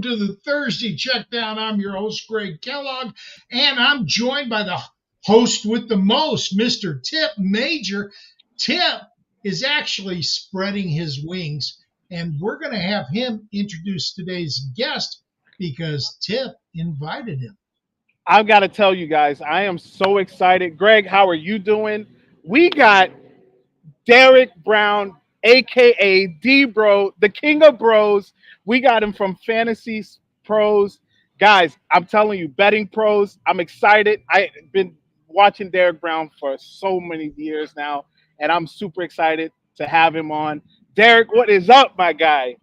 to the Thursday Checkdown. I'm your host, Greg Kellogg, and I'm joined by the host with the most, Mr. Tipp Major. Tipp is actually spreading his wings, and we're going to have him introduce today's guest because Tipp invited him. I've got to tell you guys, I am so excited. Greg, how are you doing? We got Derek Brown, aka D Bro, the King of Bros. We got him from Fantasy Pros. Guys, I'm telling you, betting pros. I'm excited. I've been watching Derek Brown for so many years now, and I'm super excited to have him on. Derek, what is up, my guy?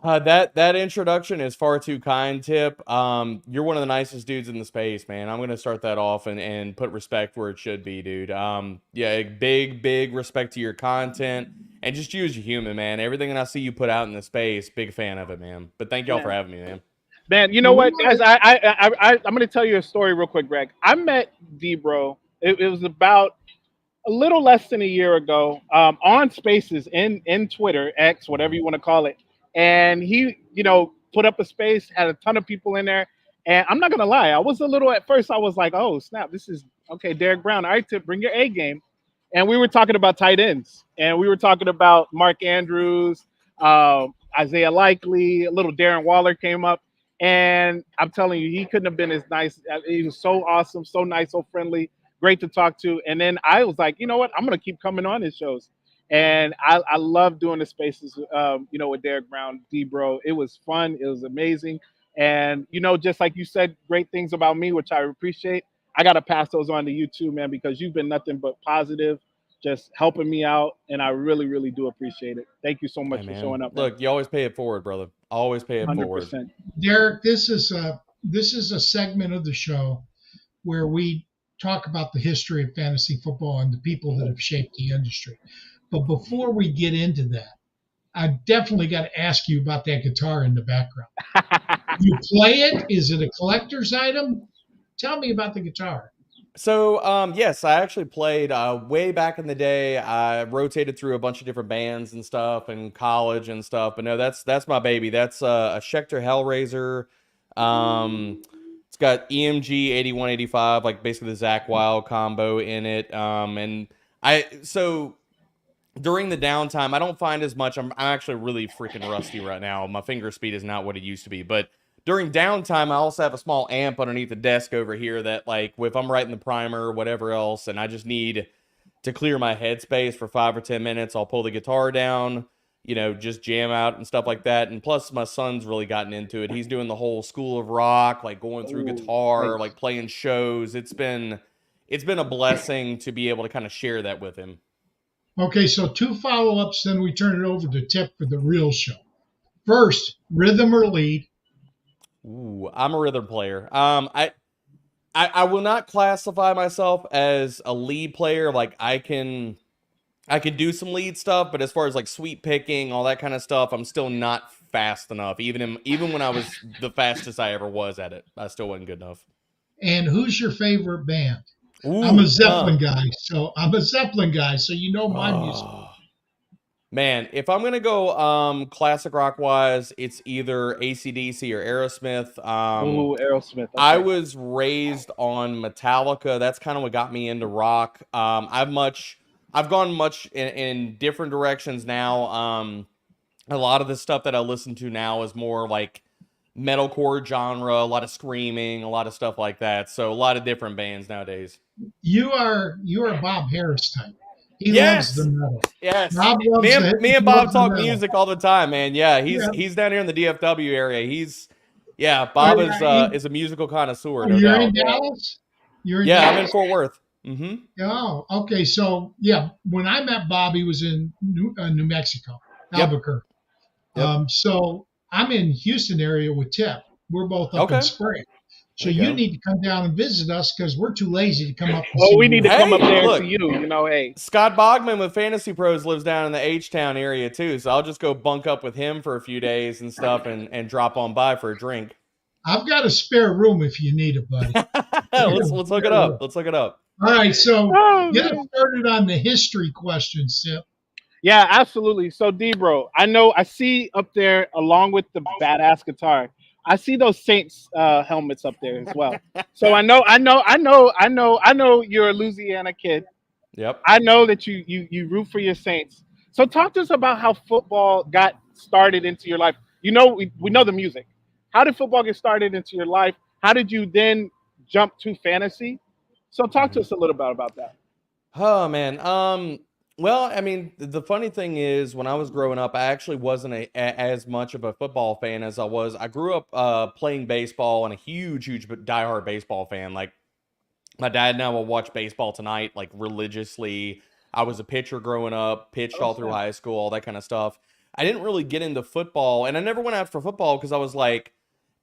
That introduction is far too kind, Tipp. You're one of the nicest dudes in the space, man. I'm gonna start that off and put respect where it should be, dude. Yeah, big respect to your content and just you as a human, man. Everything that I see you put out in the space, big fan of it, man. But thank y'all for having me, man. Man, you know what, guys? I'm going to tell you a story real quick, Greg. I met D-Bro. It was about a little less than a year ago on Spaces in Twitter, X, whatever you want to call it. And he, put up a space, had a ton of people in there. And I'm not going to lie. I was a little, at first, I was like, oh, snap, this is, okay, Derek Brown. All right, Tipp, bring your A game. And we were talking about tight ends. And we were talking about Mark Andrews, Isaiah Likely, a little Darren Waller came up. And I'm telling you, he couldn't have been as nice. He was so awesome, so nice, so friendly, great to talk to. And then I was like, you know what? I'm going to keep coming on his shows. And I love doing the spaces, with Derek Brown, D-Bro. It was fun. It was amazing. And, just like you said, great things about me, which I appreciate. I got to pass those on to you too, man, because you've been nothing but positive, just helping me out. And I really, really do appreciate it. Thank you so much for showing up. Look, you always pay it forward, brother. Always pay it 100%. Forward. Derek, this is a segment of the show where we talk about the history of fantasy football and the people that have shaped the industry. But before we get into that, I definitely got to ask you about that guitar in the background. You play it? Is it a collector's item? Tell me about the guitar. So, yes, I actually played way back in the day. I rotated through a bunch of different bands and stuff in college and stuff. But no, that's my baby. That's a Schecter Hellraiser. It's got EMG 8185, like basically the Zach Wild combo in it. So during the downtime, I don't find as much. I'm actually really freaking rusty right now. My finger speed is not what it used to be. But during downtime, I also have a small amp underneath the desk over here that, like, if I'm writing the primer or whatever else, and I just need to clear my headspace for 5 or 10 minutes, I'll pull the guitar down, just jam out and stuff like that. And plus, my son's really gotten into it. He's doing the whole School of Rock, like going through guitar, like playing shows. It's been a blessing to be able to kind of share that with him. Okay, so 2 follow-ups, then we turn it over to Tipp for the real show. First, rhythm or lead? Ooh, I'm a rhythm player. I will not classify myself as a lead player. Like I can do some lead stuff, but as far as like sweep picking, all that kind of stuff, I'm still not fast enough. Even when I was the fastest I ever was at it, I still wasn't good enough. And who's your favorite band? Ooh, I'm a Zeppelin guy, so you know my music. Man, if I'm gonna go classic rock wise, it's either AC/DC or Aerosmith. Aerosmith. Okay. I was raised on Metallica. That's kind of what got me into rock. I've gone much in different directions now. A lot of the stuff that I listen to now is more like metalcore genre, a lot of screaming, a lot of stuff like that. So a lot of different bands nowadays. You are Bob Harris type. He loves the metal. Yes. Me and Bob talk music all the time, man. Yeah, he's down here in the DFW area. Bob is a musical connoisseur. No you're doubt. in Dallas? I'm in Fort Worth. Mm-hmm. Oh, okay. So, when I met Bob, he was in New Mexico, Albuquerque. Yep. So I'm in Houston area with Tipp. We're both up in Spring. So you need to come down and visit us because we're too lazy to come up. We need to come up there and see you. Hey, Scott Bogman with Fantasy Pros lives down in the H-Town area too, so I'll just go bunk up with him for a few days and stuff, and drop on by for a drink. I've got a spare room if you need it, buddy. Let's look it up. Let's look it up. All right, so get us started on the history questions, Tipp. Yeah, absolutely. So, D-Bro, I see up there along with the badass guitar. I see those Saints helmets up there as well. So I know you're a Louisiana kid. Yep. I know that you root for your Saints. So talk to us about how football got started into your life. You know, we know the music. How did football get started into your life? How did you then jump to fantasy? So talk to Mhm. us a little bit about that. Oh man. Well, I mean, the funny thing is, when I was growing up, I actually wasn't as much of a football fan as I was. I grew up playing baseball and a huge diehard baseball fan. Like my dad and I will watch baseball tonight, like religiously. I was a pitcher growing up, pitched Oh, all through snap. high school, all that kind of stuff. I didn't really get into football, and I never went out for football because I was like,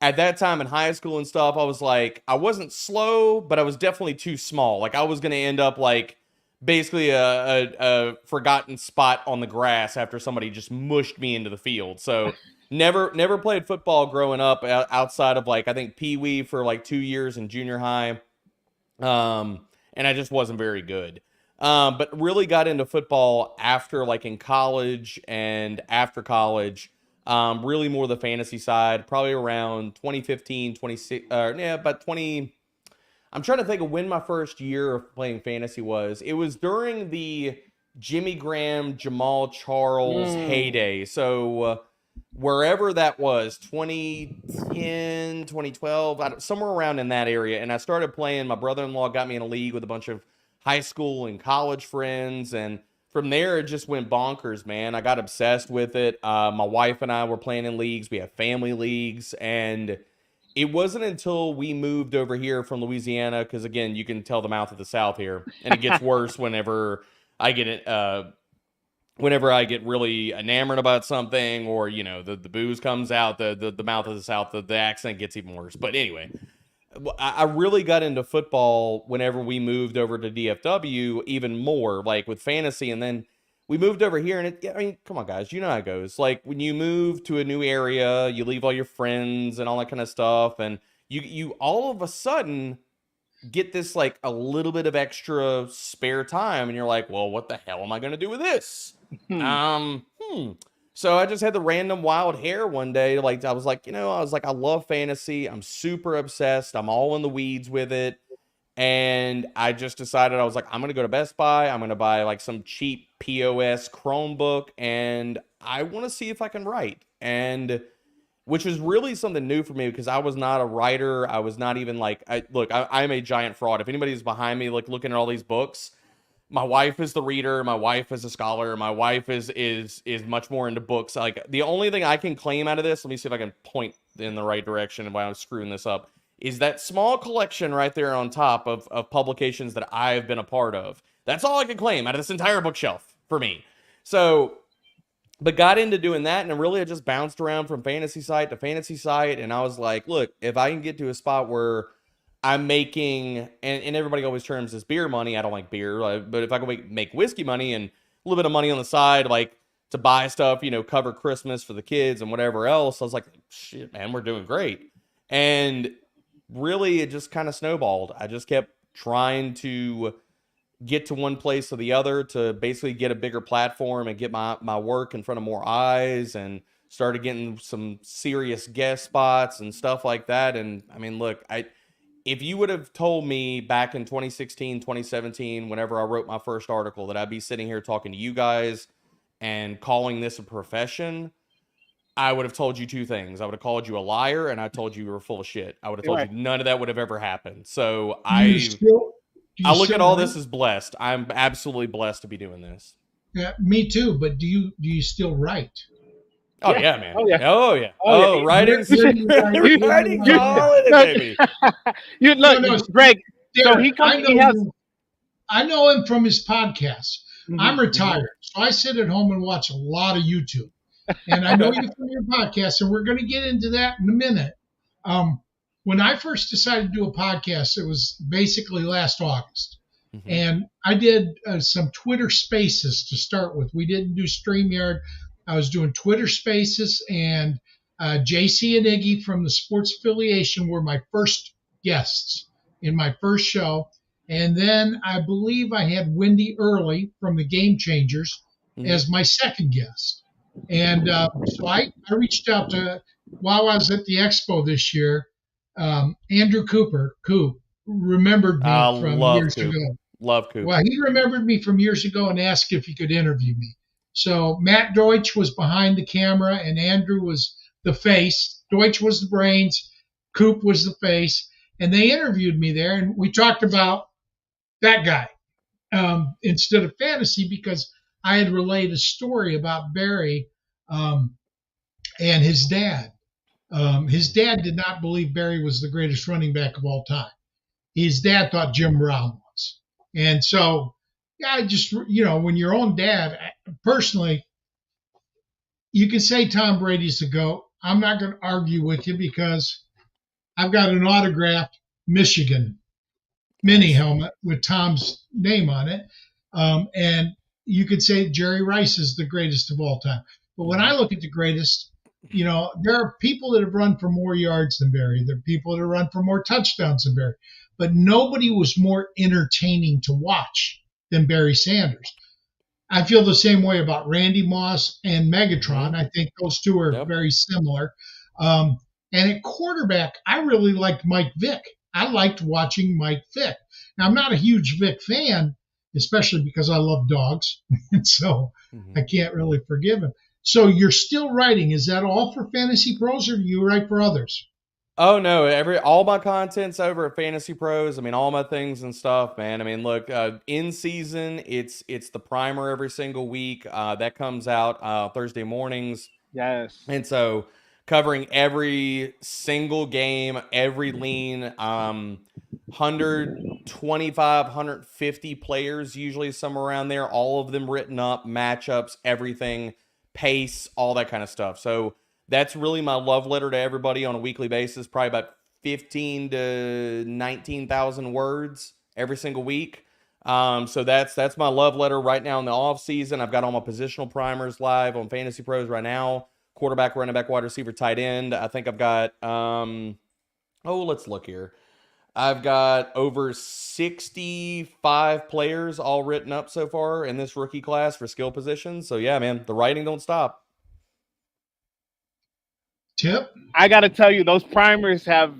at that time in high school and stuff, I was like, I wasn't slow, but I was definitely too small. Like I was going to end up like basically a forgotten spot on the grass after somebody just mushed me into the field. So never played football growing up outside of like I think Pee Wee for like 2 years in junior high. And I just wasn't very good. But really got into football after, like in college and after college. Really more the fantasy side, probably around 2015, 26, yeah, about 20. I'm trying to think of when my first year of playing fantasy was. It was during the Jimmy Graham, Jamal Charles Mm, heyday. So wherever that was, 2010, 2012, somewhere around in that area. And I started playing. My brother-in-law got me in a league with a bunch of high school and college friends. And from there, it just went bonkers, man. I got obsessed with it. My wife and I were playing in leagues. We have family leagues. And it wasn't until we moved over here from Louisiana, because again, you can tell the mouth of the South here, and it gets worse I get it. Whenever I get really enamored about something, or the booze comes out, the mouth of the South, the accent gets even worse. But anyway, I really got into football whenever we moved over to DFW, even more like with fantasy, and then we moved over here, and I mean, come on, guys, you know how it goes. Like when you move to a new area, you leave all your friends and all that kind of stuff, and you all of a sudden get this like a little bit of extra spare time, and you're like, well, what the hell am I going to do with this? hmm. So I just had the random wild hair one day. Like I was like, I love fantasy. I'm super obsessed. I'm all in the weeds with it. And I just decided, I was like, I'm going to go to Best Buy. I'm going to buy like some cheap POS Chromebook, and I want to see if I can write. And which was really something new for me, because I was not a writer. I was not even like, I'm a giant fraud. If anybody's behind me, like looking at all these books, my wife is the reader. My wife is a scholar. My wife is much more into books. Like the only thing I can claim out of this, let me see if I can point in the right direction while I'm screwing this up, is that small collection right there on top of publications that I've been a part of. That's all I can claim out of this entire bookshelf for me. So, but got into doing that, and really I just bounced around from fantasy site to fantasy site, and I was like, look, if I can get to a spot where I'm making, and everybody always terms this beer money. I don't like beer, but if I can make whiskey money and a little bit of money on the side, like to buy stuff, cover Christmas for the kids and whatever else, I was like, shit, man, we're doing great. And really, it just kind of snowballed. I just kept trying to get to one place or the other to basically get a bigger platform and get my work in front of more eyes, and started getting some serious guest spots and stuff like that. And I mean, look, if you would have told me back in 2016, 2017, whenever I wrote my first article, that I'd be sitting here talking to you guys and calling this a profession, I would have told you two things. I would have called you a liar, and I told you were full of shit. I would have You're told you right. none of that would have ever happened. So Do you still do I you look at still all write? this as blessed. I'm absolutely blessed to be doing this. Yeah, me too. But do you still write? Oh Yeah. yeah, man. Oh yeah. Oh yeah. Oh yeah. Oh, You Where should. do you write? You, Where do you writing's write you, now? all in it, no, baby. you No, look, no, Greg. So Derek. he comes. I know He has. you. I know him from his podcast. I'm Mhm. Hmm. retired, so I sit at home and watch a lot of YouTube. And I know Okay. you from your podcast, and we're going to get into that in a minute. Um, when I first decided to do a podcast, it was basically last August. Hmm. And I did some Twitter Spaces to start with. We didn't do StreamYard. I was doing Twitter Spaces, and JC and Iggy from the Sports Affiliation were my first guests in my first show. And then I believe I had Wendy Early from the Game Changers as my second guest. And so I reached out to, while I was at the expo this year, Andrew Coop, remembered me I from love years Coop. ago. Love Coop. Well, he remembered me from years ago and asked if he could interview me. So Matt Deutsch was behind the camera and Andrew was the face. Deutsch was the brains, Coop was the face. And they interviewed me there and we talked about that guy instead of fantasy because I had relayed a story about Barry and his dad. His dad did not believe Barry was the greatest running back of all time. His dad thought Jim Brown was. And so, yeah, I just, when your own dad, personally, you can say Tom Brady's the GOAT. I'm not going to argue with you because I've got an autographed Michigan mini helmet with Tom's name on it. And you could say Jerry Rice is the greatest of all time. But when I look at the greatest, there are people that have run for more yards than Barry. There are people that have run for more touchdowns than Barry. But nobody was more entertaining to watch than Barry Sanders. I feel the same way about Randy Moss and Megatron. I think those two are very similar. And at quarterback, I really liked Mike Vick. I liked watching Mike Vick. Now, I'm not a huge Vick fan, especially because I love dogs. And so I can't really forgive him. So you're still writing. Is that all for Fantasy Pros or do you write for others? Oh no, all my content's over at Fantasy Pros. I mean, all my things and stuff, man. I mean, look, in season, it's the primer every single week. That comes out Thursday mornings. Yes. And so covering every single game, every lean, 125, 150 players, usually somewhere around there, all of them written up, matchups, everything, pace, all that kind of stuff. So that's really my love letter to everybody on a weekly basis, probably about 15 to 19,000 words every single week. So that's my love letter right now in the off season. I've got all my positional primers live on Fantasy Pros right now. Quarterback, running back, wide receiver, tight end. I think I've got, let's look here. I've got over 65 players all written up so far in this rookie class for skill positions. So yeah, man, the writing don't stop. Tipp? I got to tell you, those primers have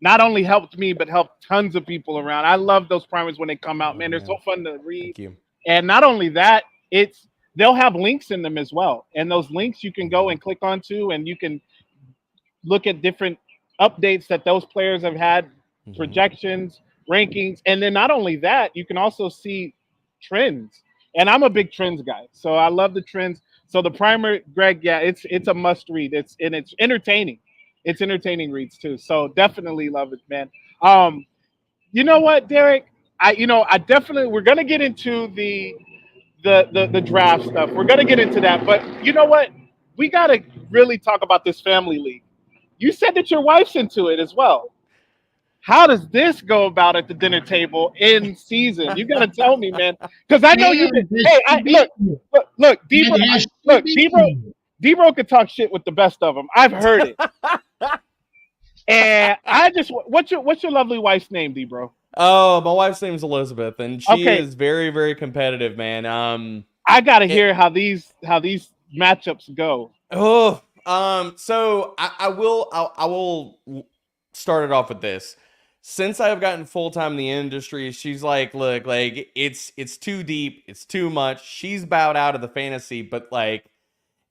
not only helped me, but helped tons of people around. I love those primers when they come out, man. They're so fun to read. Thank you. And not only that, they'll have links in them as well. And those links you can go and click onto, and you can look at different updates that those players have had, projections, rankings. And then not only that, you can also see trends. And I'm a big trends guy, so I love the trends. So the primer, Greg, yeah, it's a must read. It's entertaining. It's entertaining reads too. So definitely love it, man. You know what, Derek? I definitely, we're gonna get into the draft stuff. We're gonna get into that, but you know what? We gotta really talk about this family league. You said that your wife's into it as well. How does this go about at the dinner table in season? You gotta tell me, man, because I know you can. Hey, look, Debro could talk shit with the best of them. I've heard it. And what's your lovely wife's name, Debro? Oh, my wife's name is Elizabeth, and she is very, very competitive, man. I gotta hear how these matchups go. So I will start it off with this. Since I've gotten full-time in the industry, she's like, look, like it's too deep, it's too much. She's bowed out of the fantasy, but like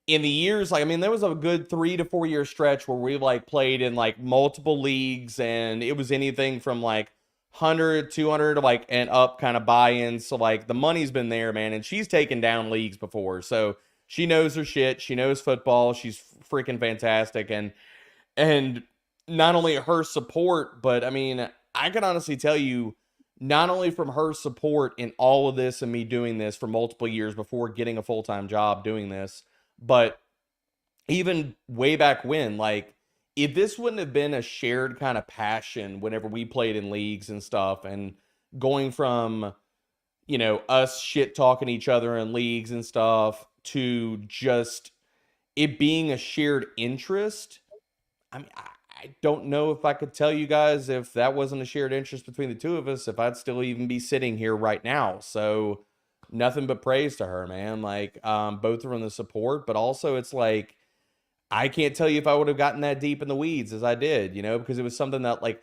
in the years, like, I mean, there was a good 3 to 4 year stretch where we like played in like multiple leagues, and it was anything from like 100, 200 to like and up kind of buy-ins. So like the money's been there, man, and she's taken down leagues before. So she knows her shit. She knows football. She's freaking fantastic. And not only her support, but I mean, I can honestly tell you, not only from her support in all of this and me doing this for multiple years before getting a full-time job doing this, but even way back when, like, if this wouldn't have been a shared kind of passion whenever we played in leagues and stuff, and going from, us shit talking each other in leagues and stuff to just it being a shared interest, I mean, I don't know if I could tell you guys if that wasn't a shared interest between the two of us, if I'd still even be sitting here right now. So nothing but praise to her, man. Like, both from the support, but also it's like, I can't tell you if I would have gotten that deep in the weeds as I did, because it was something that, like,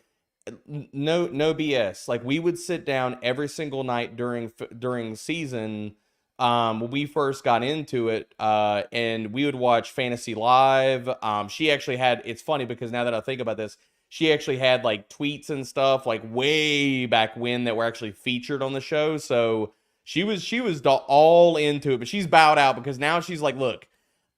no BS. Like, we would sit down every single night during season, when we first got into it, and we would watch Fantasy Live. She actually had, it's funny because now that I think about this, she actually had like tweets and stuff like way back when that were actually featured on the show. So she was all into it, but she's bowed out because now she's like, look,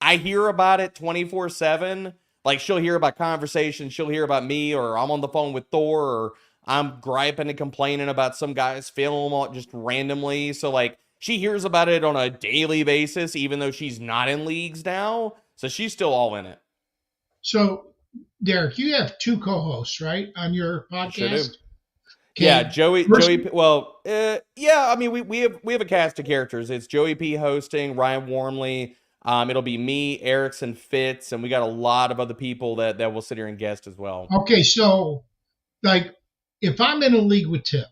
I hear about it 24/7. Like, she'll hear about conversations, she'll hear about me, or I'm on the phone with Thor, or I'm griping and complaining about some guy's film just randomly. So like, she hears about it on a daily basis, even though she's not in leagues now. So she's still all in it. So, Derek, you have 2 co-hosts, right, on your podcast? Sure do. Okay. Yeah, Joey. Well, yeah. I mean, we have a cast of characters. It's Joey P hosting, Ryan Warmley. It'll be me, Erickson, Fitz, and we got a lot of other people that will sit here and guest as well. Okay, so like, if I'm in a league with Tipp,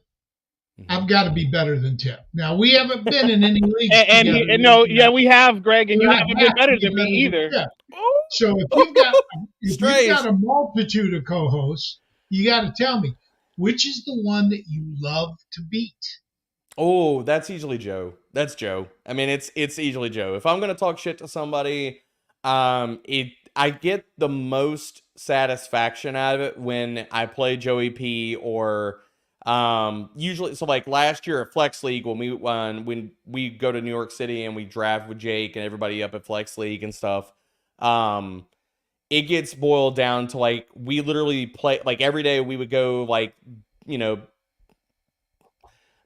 I've got to be better than Tipp. Now, we haven't been in any leagues together. We have, Greg, and you haven't been better than me either. So if you've got a multitude of co-hosts, you got to tell me, which is the one that you love to beat? Oh, that's easily Joe. That's Joe. I mean, it's easily Joe. If I'm gonna talk shit to somebody, I get the most satisfaction out of it when I play Joey P, or usually, so like last year at Flex League when we go to New York City and we draft with Jake and everybody up at Flex League and stuff, it gets boiled down to like, we literally play like every day. We would go like,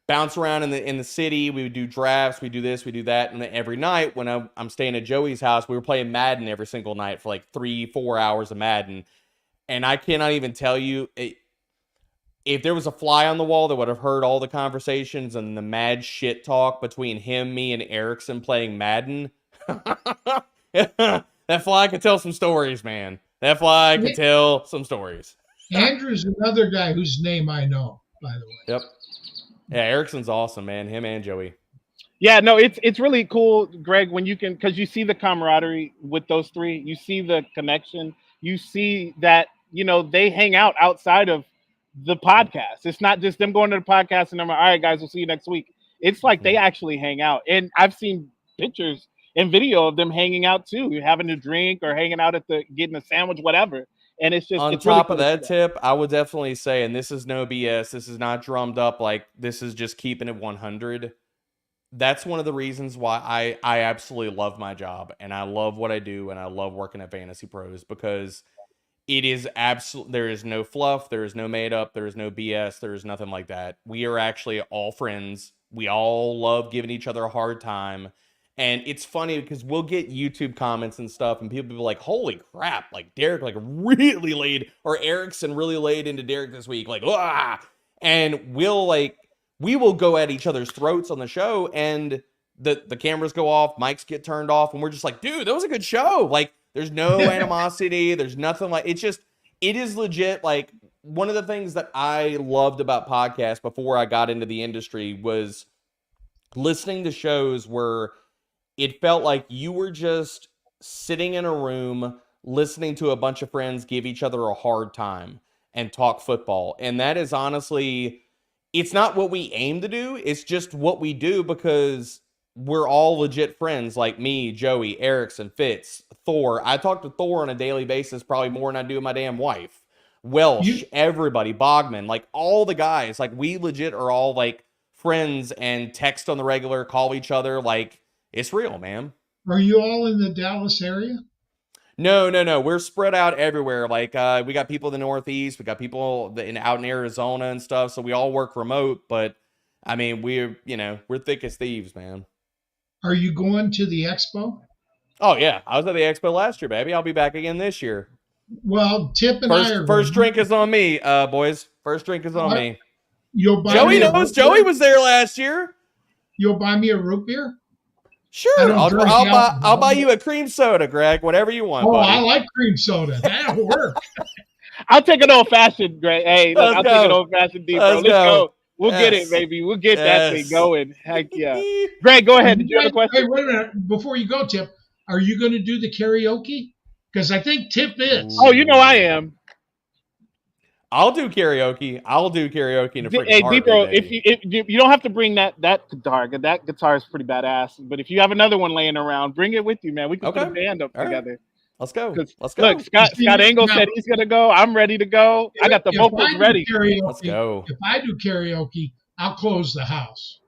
bounce around in the city. We would do drafts. We do this, we do that. And then every night when I'm staying at Joey's house, we were playing Madden every single night for like 3-4 hours of Madden. And I cannot even tell you, if there was a fly on the wall that would have heard all the conversations and the mad shit talk between him, me, and Erickson playing Madden. That fly could tell some stories, man. That fly could tell some stories. Andrew's another guy whose name I know, by the way. Yep. Yeah, Erickson's awesome, man. Him and Joey. Yeah, no, it's really cool, Greg, when you can, because you see the camaraderie with those three. You see the connection. You see that, they hang out outside of the podcast. It's not just them going to the podcast and I'm like, all right, guys, we'll see you next week. It's like they actually hang out. And I've seen pictures and video of them hanging out too, having a drink or hanging out getting a sandwich, whatever. And it's just on top of that, Tip, I would definitely say, and this is no BS, this is not drummed up, like this is just keeping it 100. That's one of the reasons why I absolutely love my job and I love what I do and I love working at Fantasy Pros, because it is absolutely, there is no fluff, there is no made up, there is no BS, there is nothing like that. We are actually all friends. We all love giving each other a hard time. And it's funny because we'll get YouTube comments and stuff and people will be like, holy crap, like Derek like really laid, or Erickson really laid into Derek this week, like, ah. And we will go at each other's throats on the show and the cameras go off, mics get turned off, and we're just like, dude, that was a good show. Like, there's no animosity, there's nothing like, it is legit. Like, one of the things that I loved about podcasts before I got into the industry was listening to shows where it felt like you were just sitting in a room listening to a bunch of friends give each other a hard time and talk football. And that is honestly, it's not what we aim to do. It's just what we do because we're all legit friends, like me, Joey, Erickson, Fitz, Thor. I talk to Thor on a daily basis, probably more than I do my damn wife. Welsh, everybody, Bogman, like all the guys, like we legit are all like friends and text on the regular, call each other. Like, it's real, man. Are you all in the Dallas area? No. We're spread out everywhere. Like, we got people in the Northeast. We got people out in Arizona and stuff. So we all work remote. But, I mean, we're thick as thieves, man. Are you going to the expo? Oh, yeah. I was at the expo last year, baby. I'll be back again this year. Well, Tipp and I are First drink is on me, boys. First drink is on me. Joey knows. Joey was there last year. You'll buy me a root beer? Sure, I'll buy you a cream soda, Greg. Whatever you want. Oh, buddy. I like cream soda. That'll work. I'll take an old fashioned, Greg. Hey, look, I'll take an old fashioned deep. Let's go. We'll get it, Yes. baby. We'll get that thing Yes. going. Heck yeah. Greg, go ahead. Did you have a Hey, question? wait a minute. Before you go, Tip, are you going to do the karaoke? Because I think Tip is. Oh, you know I am. I'll do karaoke. I'll do karaoke in a freaking Hey, heartbeat, D-Bro, baby. if you don't have to bring that guitar, 'cause that guitar is pretty badass. But if you have another one laying around, bring it with you, man. We can put a Okay. band up All right. together. Let's go. Because Let's look, go. You Scott see, Engel now, said he's gonna go. I'm ready to go. I got the if vocals I do ready. Let's karaoke, go. if I do karaoke, I'll close the house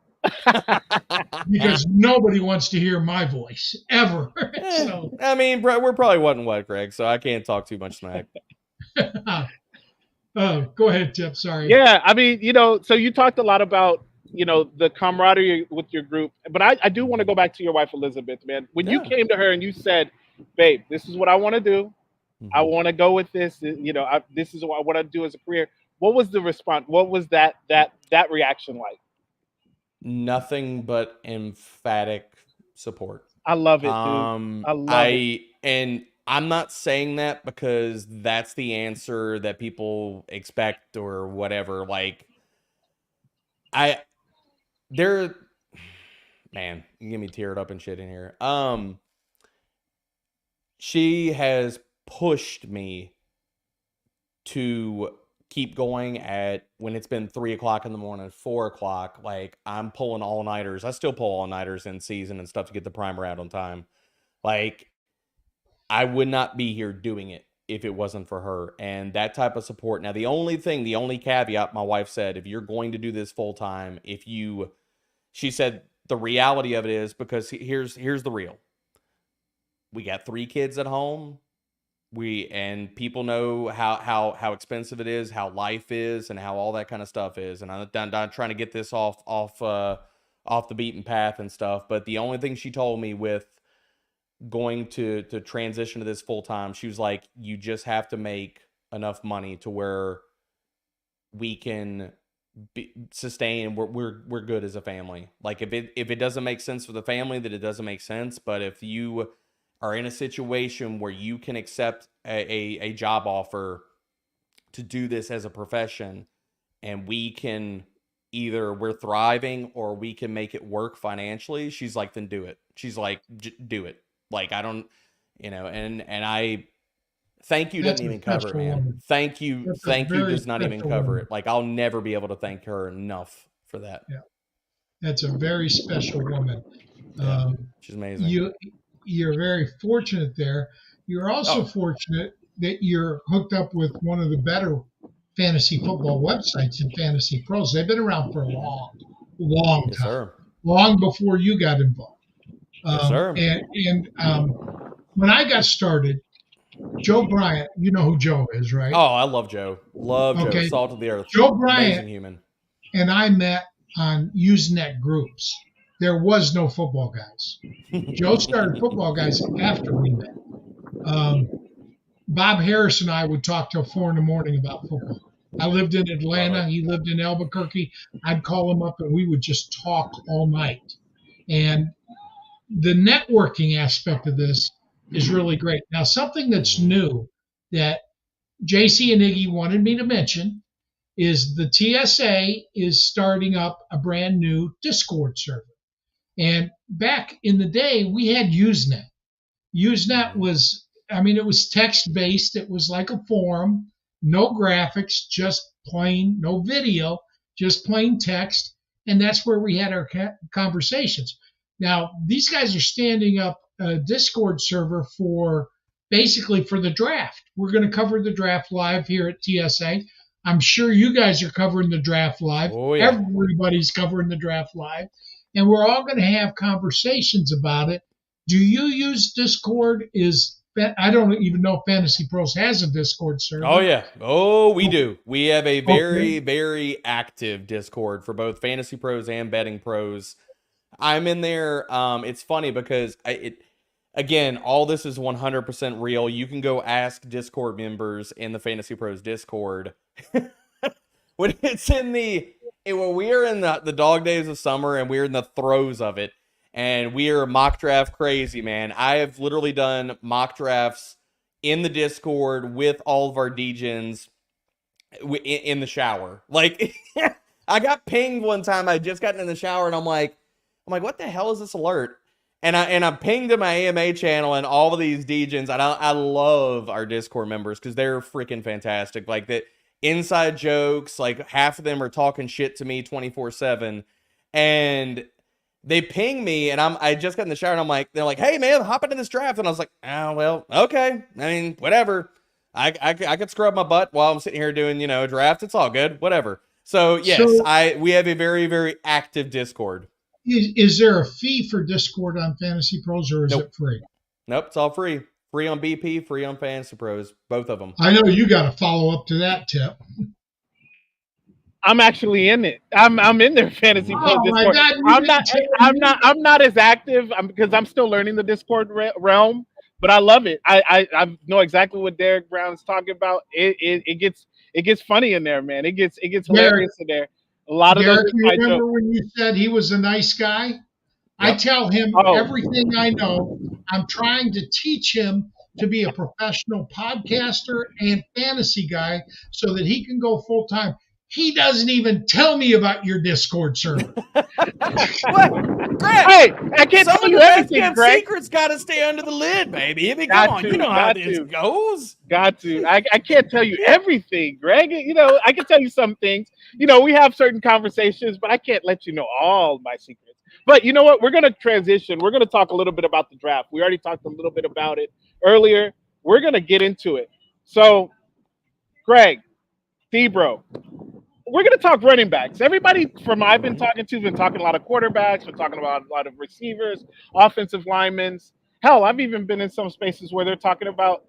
because nobody wants to hear my voice ever. So, I mean, we're probably wet and wet, Greg, so I can't talk too much smack. go ahead, Tip. Sorry. Yeah, I mean, so you talked a lot about, the camaraderie with your group, but I do want to go back to your wife, Elizabeth, man. When you Yeah. came to her and you said, babe, this is what I want to do. I Mhm. want to go with this. This is what I want to do as a career. What was the response? What was that reaction like? Nothing but emphatic support. I love it, dude. I love it. And I'm not saying that because that's the answer that people expect or whatever. Like, man, you get me teared up and shit in here. She has pushed me to keep going at when it's been 3:00 in the morning, 4:00. Like, I'm pulling all-nighters. I still pull all-nighters in season and stuff to get the primer out on time. Like, I would not be here doing it if it wasn't for her and that type of support. Now, the only caveat my wife said, if you're going to do this full time, she said the reality of it is, because here's the real. We got 3 kids at home. And people know how expensive it is, how life is, and how all that kind of stuff is. And I'm not trying to get this off the beaten path and stuff. But the only thing she told me with going to transition to this full time, she was like, you just have to make enough money to where we can sustain. We're good as a family. Like, if it doesn't make sense for the family, that it doesn't make sense. But if you are in a situation where you can accept a job offer to do this as a profession, and we're thriving or we can make it work financially, she's like, then do it. She's like, do it. Like, I don't, and I thank you That's doesn't a even cover it, special man. woman. Thank you That's a very does not even special cover woman. it. Like, I'll never be able to thank her enough for that. Yeah. That's a very special woman. Yeah, she's amazing. You're very fortunate there. You're also fortunate that you're hooked up with one of the better fantasy football websites in Fantasy Pros. They've been around for a long Yes, time, sir. long before you got involved. Yes, sir. And when I got started, Joe Bryant, you know who Joe is, right? Oh, I love Joe. Love Joe. Okay. Salt of the earth. Joe Bryant Amazing human. and I met on Usenet groups. There was no football guys. Joe started football guys after we met. Bob Harris and I would talk till 4 a.m. about football. I lived in Atlanta. He lived in Albuquerque. I'd call him up and we would just talk all night. And the networking aspect of this is really great. Now, something that's new that JC and Iggy wanted me to mention is the TSA is starting up a brand new Discord server. And back in the day, we had Usenet. Usenet was, it was text-based. It was like a forum, no graphics, just plain, no video, just plain text. And that's where we had our conversations. Now, these guys are standing up a Discord server basically for the draft. We're going to cover the draft live here at TSA. I'm sure you guys are covering the draft live. Oh, yeah. Everybody's covering the draft live. And we're all going to have conversations about it. Do you use Discord? I don't even know if Fantasy Pros has a Discord server. Oh, yeah. Oh, we do. We have a very, very active Discord for both Fantasy Pros and Betting Pros. I'm in there. It's funny because again, all this is 100% real. You can go ask Discord members in the Fantasy Pros Discord. When we are in the dog days of summer and we're in the throes of it, and we are mock draft crazy, man. I have literally done mock drafts in the Discord with all of our DGens in the shower. Like, I got pinged one time. I just gotten in the shower and I'm like, what the hell is this alert? And I pinged to my AMA channel and all of these degens. And I love our Discord members because they're freaking fantastic. Like the inside jokes, like half of them are talking shit to me 24/7. And they ping me and I just got in the shower and I'm like, they're like, hey man, hop into this draft. And I was like, oh, well, okay. I mean, whatever. I could scrub my butt while I'm sitting here doing, a draft. It's all good. Whatever. So yes, So we have a very, very active Discord. is there a fee for Discord on Fantasy Pros, or is Nope. it free? Nope, it's all free. Free on BP, free on Fantasy Pros, both of them. I know you got to follow up to that, Tip. I'm actually in it. I'm in their Fantasy Pros Discord. I'm not as active because I'm still learning the Discord realm, but I love it. I know exactly what Derek Brown is talking about. It gets funny in there, man. It gets hilarious in there. A lot of Derek, those. you remember when you said he was a nice guy? Yep. I tell him everything I know. I'm trying to teach him to be a professional podcaster and fantasy guy so that he can go full time. He doesn't even tell me about your Discord server. What? Greg, hey, I can't tell you everything, Greg. Secrets got to stay under the lid, baby. I mean, come on, you know how this goes. Got to. I can't tell you everything, Greg. I can tell you some things. We have certain conversations, but I can't let you know all my secrets. But you know what? We're going to transition. We're going to talk a little bit about the draft. We already talked a little bit about it earlier. We're going to get into it. So, Greg, D-Bro, we're going to talk running backs. Everybody from I've been talking to has been talking a lot of quarterbacks. We're talking about a lot of receivers, offensive linemen. Hell, I've even been in some spaces where they're talking about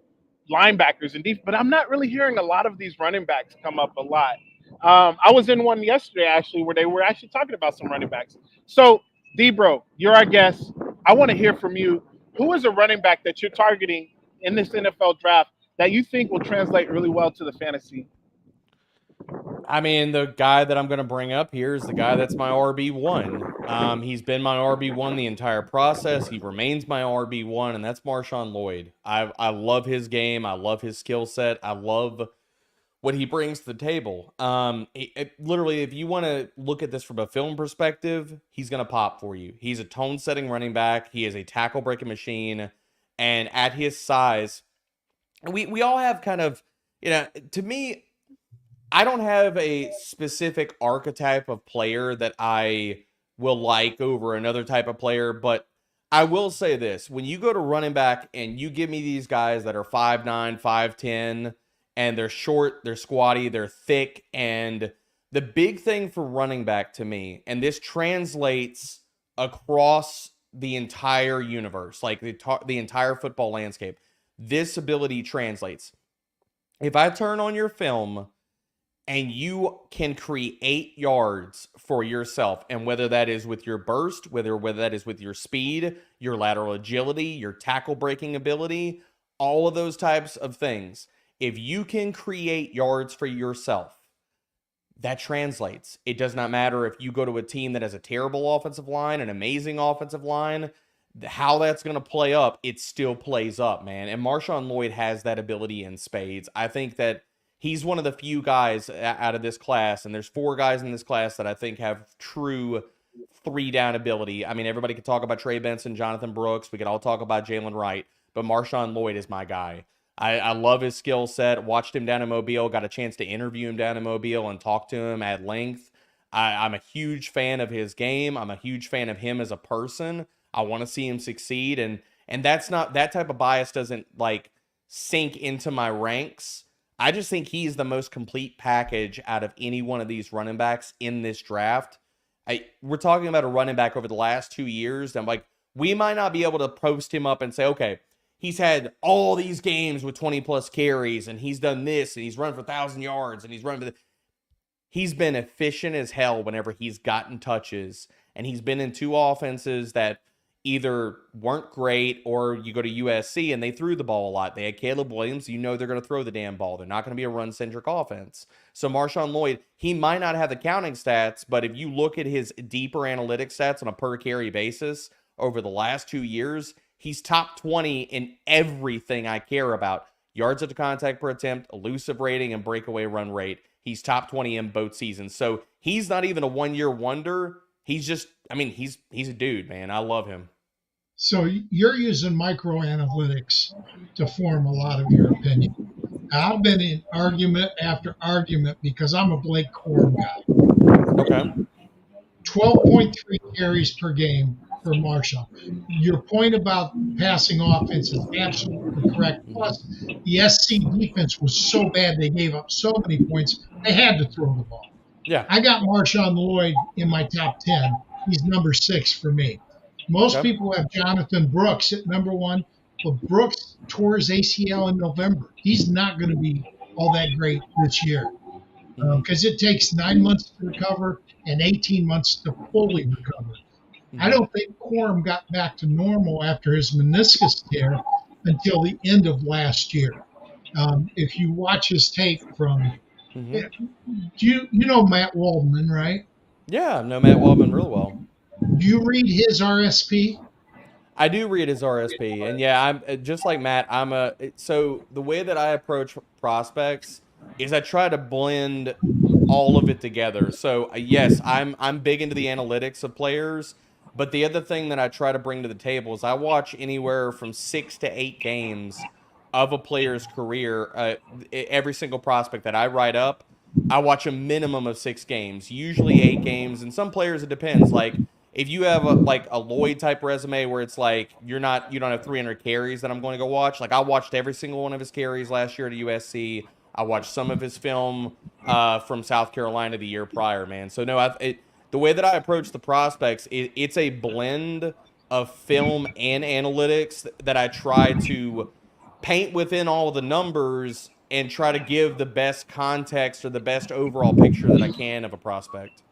linebackers and defense, but I'm not really hearing a lot of these running backs come up a lot. I was in one yesterday, actually, where they were actually talking about some running backs. So, D-Bro, you're our guest. I want to hear from you. Who is a running back that you're targeting in this NFL draft that you think will translate really well to the fantasy? I mean, the guy that I'm going to bring up here is the guy that's my RB1. He's been my RB1 the entire process. He remains my RB1, and that's Marshawn Lloyd. I love his game. I love his skill set. I love what he brings to the table. Literally, if you want to look at this from a film perspective, he's going to pop for you. He's a tone-setting running back. He is a tackle-breaking machine. And at his size, we all have kind of, to me, I don't have a specific archetype of player that I will like over another type of player, but I will say this. When you go to running back and you give me these guys that are 5'9", 5'10", and they're short, they're squatty, they're thick, and the big thing for running back to me, and this translates across the entire universe, like the entire football landscape, this ability translates. If I turn on your film and you can create yards for yourself, and whether that is with your burst, whether that is with your speed, your lateral agility, your tackle breaking ability, all of those types of things, if you can create yards for yourself, that translates. It does not matter if you go to a team that has a terrible offensive line, an amazing offensive line, how that's going to play up, it still plays up, man. And Marshawn Lloyd has that ability in spades. I think that he's one of the few guys out of this class, and there's 4 guys in this class that I think have true 3-down ability. I mean, everybody could talk about Trey Benson, Jonathan Brooks. We could all talk about Jalen Wright, but Marshawn Lloyd is my guy. I love his skill set. Watched him down in Mobile. Got a chance to interview him down in Mobile and talk to him at length. I'm a huge fan of his game. I'm a huge fan of him as a person. I want to see him succeed, and that's not, that type of bias doesn't like sink into my ranks. I just think he's the most complete package out of any one of these running backs in this draft. We're talking about a running back over the last 2 years. I'm like, we might not be able to post him up and say, okay, he's had all these games with 20-plus carries, and he's done this, and he's run for 1,000 yards, and he's run for he's been efficient as hell whenever he's gotten touches, and he's been in 2 offenses that either weren't great, or you go to USC and they threw the ball a lot. They had Caleb Williams. They're going to throw the damn ball. They're not going to be a run-centric offense. So Marshawn Lloyd, he might not have the counting stats, but if you look at his deeper analytics stats on a per-carry basis over the last 2 years, he's top 20 in everything I care about. Yards after contact per attempt, elusive rating, and breakaway run rate. He's top 20 in both seasons. So he's not even a 1-year wonder. He's just, I mean, he's a dude, man. I love him. So you're using micro analytics to form a lot of your opinion. I've been in argument after argument because I'm a Blake Corum guy. Okay. 12.3 carries per game for Marshall. Your point about passing offense is absolutely correct. Plus, the SC defense was so bad they gave up so many points, they had to throw the ball. Yeah. I got Marshawn Lloyd in my top 10. He's number 6 for me. Most people have Jonathan Brooks at number 1, but Brooks tore his ACL in November. He's not going to be all that great this year because it takes 9 months to recover and 18 months to fully recover. I don't think Corum got back to normal after his meniscus tear until the end of last year. If you watch his tape from, you know Matt Waldman, right? Yeah, I know Matt Waldman real well. Do you read his RSP? I do read his RSP, and yeah, I'm just like Matt. So the way that I approach prospects is I try to blend all of it together. So yes, I'm big into the analytics of players, but the other thing that I try to bring to the table is I watch anywhere from 6 to 8 games of a player's career. Every single prospect that I write up, I watch a minimum of 6 games, usually 8 games, and some players it depends. Like if you have a Lloyd type resume where it's like you don't have 300 carries that I'm going to go watch. Like I watched every single one of his carries last year at USC. I watched some of his film from South Carolina the year prior, man. So no, the way that I approach the prospects, it's a blend of film and analytics that I try to paint within all the numbers and try to give the best context or the best overall picture that I can of a prospect.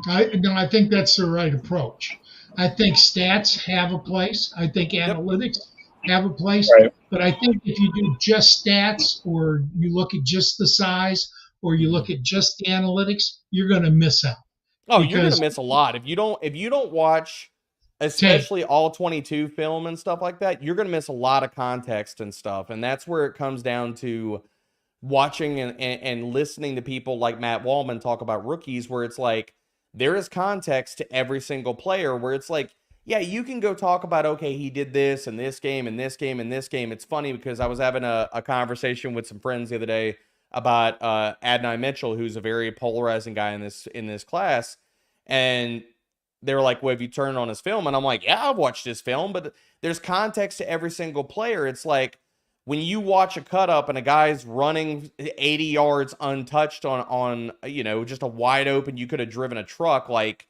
I think that's the right approach. I think stats have a place. I think analytics have a place. Right. But I think if you do just stats or you look at just the size or you look at just the analytics, you're going to miss out. Oh, you're going to miss a lot. If you don't watch especially all 22 film and stuff like that, you're going to miss a lot of context and stuff. And that's where it comes down to watching and listening to people like Matt Waldman talk about rookies, where it's like, there is context to every single player where it's like, yeah, you can go talk about, okay, he did this and this game and this game and this game. It's funny because I was having a conversation with some friends the other day about Adonai Mitchell, who's a very polarizing guy in this class. And they were like, well, have you turned on his film? And I'm like, yeah, I've watched his film, but there's context to every single player. It's like, when you watch a cut up and a guy's running 80 yards untouched on just a wide open, you could have driven a truck. Like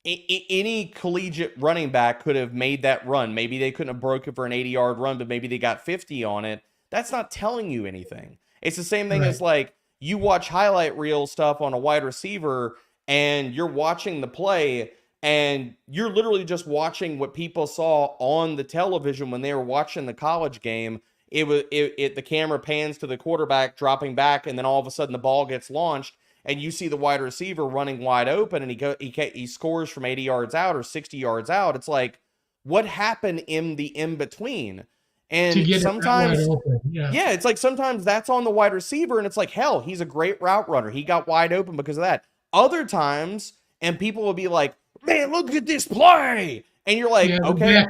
any collegiate running back could have made that run. Maybe they couldn't have broke it for an 80-yard run, but maybe they got 50 on it. That's not telling you anything. It's the same thing as like you watch highlight reel stuff on a wide receiver and you're watching the play and you're literally just watching what people saw on the television when they were watching the college game. The camera pans to the quarterback dropping back, and then all of a sudden the ball gets launched, and you see the wide receiver running wide open, and he scores from 80 yards out or 60 yards out. It's like, what happened in the in between? And sometimes, it's like sometimes that's on the wide receiver, and it's like, hell, he's a great route runner. He got wide open because of that. Other times, and people will be like, man, look at this play. And you're like, okay,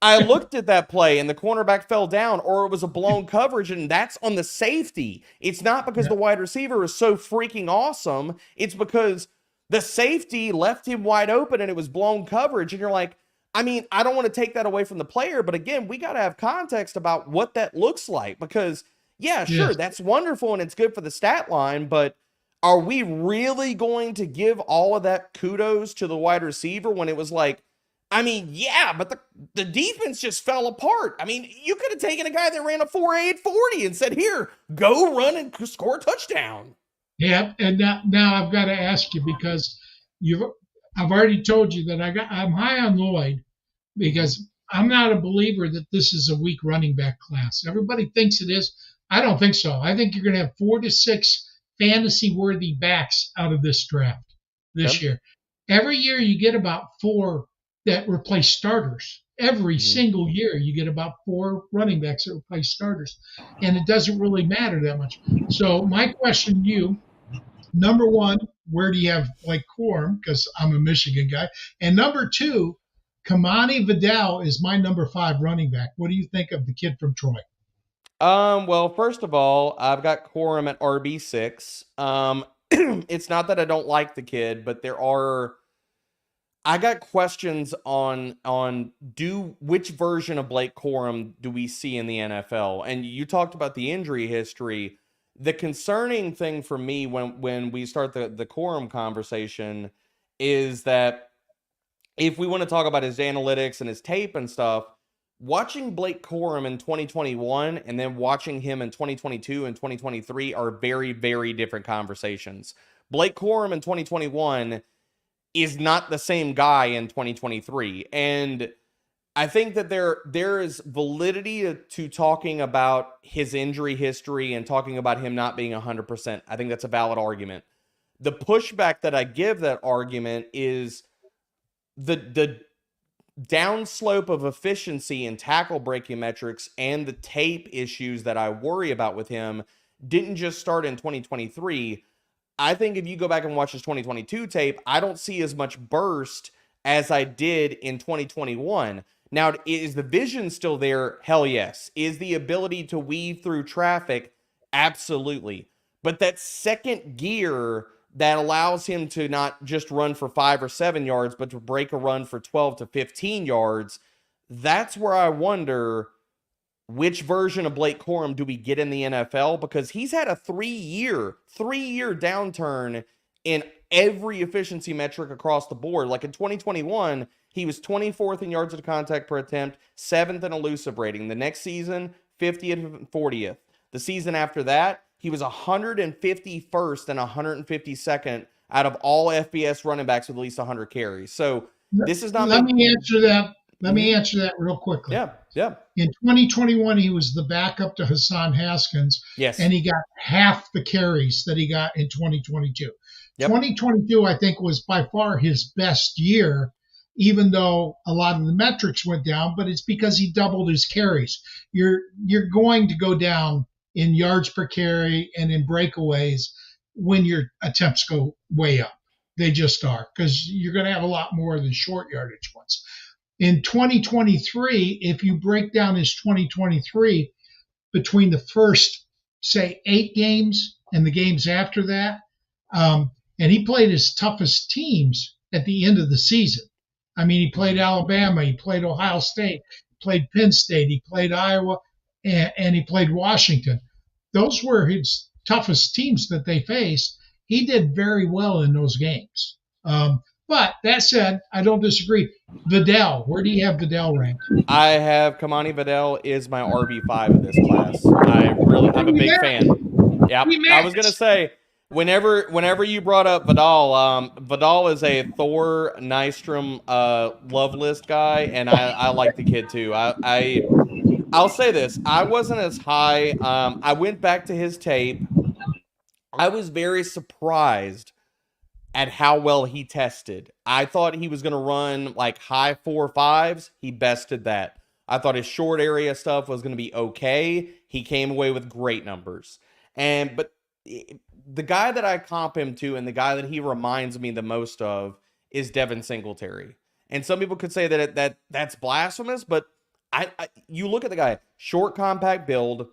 I looked at that play and the cornerback fell down, or it was a blown coverage, and that's on the safety. It's not because the wide receiver is so freaking awesome. It's because the safety left him wide open and it was blown coverage. And you're like, I mean, I don't want to take that away from the player, but again, we got to have context about what that looks like because, sure, that's wonderful and it's good for the stat line, but are we really going to give all of that kudos to the wide receiver when it was like, I mean, but the defense just fell apart. I mean, you could have taken a guy that ran a 4.8 40 and said, here, go run and score a touchdown. Yeah, and now I've got to ask you because I've already told you that I'm high on Lloyd because I'm not a believer that this is a weak running back class. Everybody thinks it is. I don't think so. I think you're going to have 4 to 6 fantasy-worthy backs out of this draft this year. Every year you get about 4 that replace starters. Every single year you get about 4 running backs that replace starters. And it doesn't really matter that much. So my question to you, Number one, where do you have Blake Corum? Because I'm a Michigan guy. And number two, Kamani Vidal is my number 5 running back. What do you think of the kid from Troy? Well, first of all, I've got Corum at RB6. It's not that I don't like the kid, but I got questions on which version of Blake Corum do we see in the NFL? And you talked about the injury history. The concerning thing for me when we start the Corum conversation is that if we want to talk about his analytics and his tape and stuff, watching Blake Corum in 2021 and then watching him in 2022 and 2023 are very, very different conversations. Blake Corum in 2021 is not the same guy in 2023. And I think that there is validity to talking about his injury history and talking about him not being 100%. I think that's a valid argument. The pushback that I give that argument is the downslope of efficiency and tackle breaking metrics and the tape issues that I worry about with him didn't just start in 2023. I think if you go back and watch his 2022 tape, I don't see as much burst as I did in 2021. Now, is the vision still there? Hell yes. Is the ability to weave through traffic? Absolutely. But that second gear that allows him to not just run for 5 or 7 yards, but to break a run for 12 to 15 yards, that's where I wonder which version of Blake Corum do we get in the NFL? Because he's had a 3-year downturn in every efficiency metric across the board. Like in 2021, he was 24th in yards of contact per attempt, 7th in elusive rating. The next season, 50th and 40th. The season after that, he was 151st and 152nd out of all FBS running backs with at least 100 carries. So this is not. Let me answer that. Let me answer that real quickly. Yeah. In 2021, he was the backup to Hassan Haskins. Yes. And he got half the carries that he got in 2022. Yep. 2022, I think, was by far his best year, even though a lot of the metrics went down, but it's because he doubled his carries. You're going to go down in yards per carry and in breakaways when your attempts go way up. They just are, because you're going to have a lot more of the short yardage ones. In 2023, if you break down his 2023 between the first, say, 8 games and the games after that, and he played his toughest teams at the end of the season. I mean, he played Alabama, he played Ohio State, he played Penn State, he played Iowa, and he played Washington. Those were his toughest teams that they faced. He did very well in those games. But that said, I don't disagree. Vidal, where do you have Vidal ranked? I have Kamani Vidal is my RB5 in this class. I'm a big fan. Yeah, I was gonna say whenever you brought up Vidal, Vidal is a Thor Nystrom love list guy, and I like the kid too. I'll say this: I wasn't as high. I went back to his tape. I was very surprised at how well he tested. I thought he was going to run like high 4.5s. He bested that. I thought his short area stuff was going to be okay. He came away with great numbers. But the guy that I comp him to and the guy that he reminds me the most of is Devin Singletary. And some people could say that that's blasphemous, but you look at the guy, short, compact build.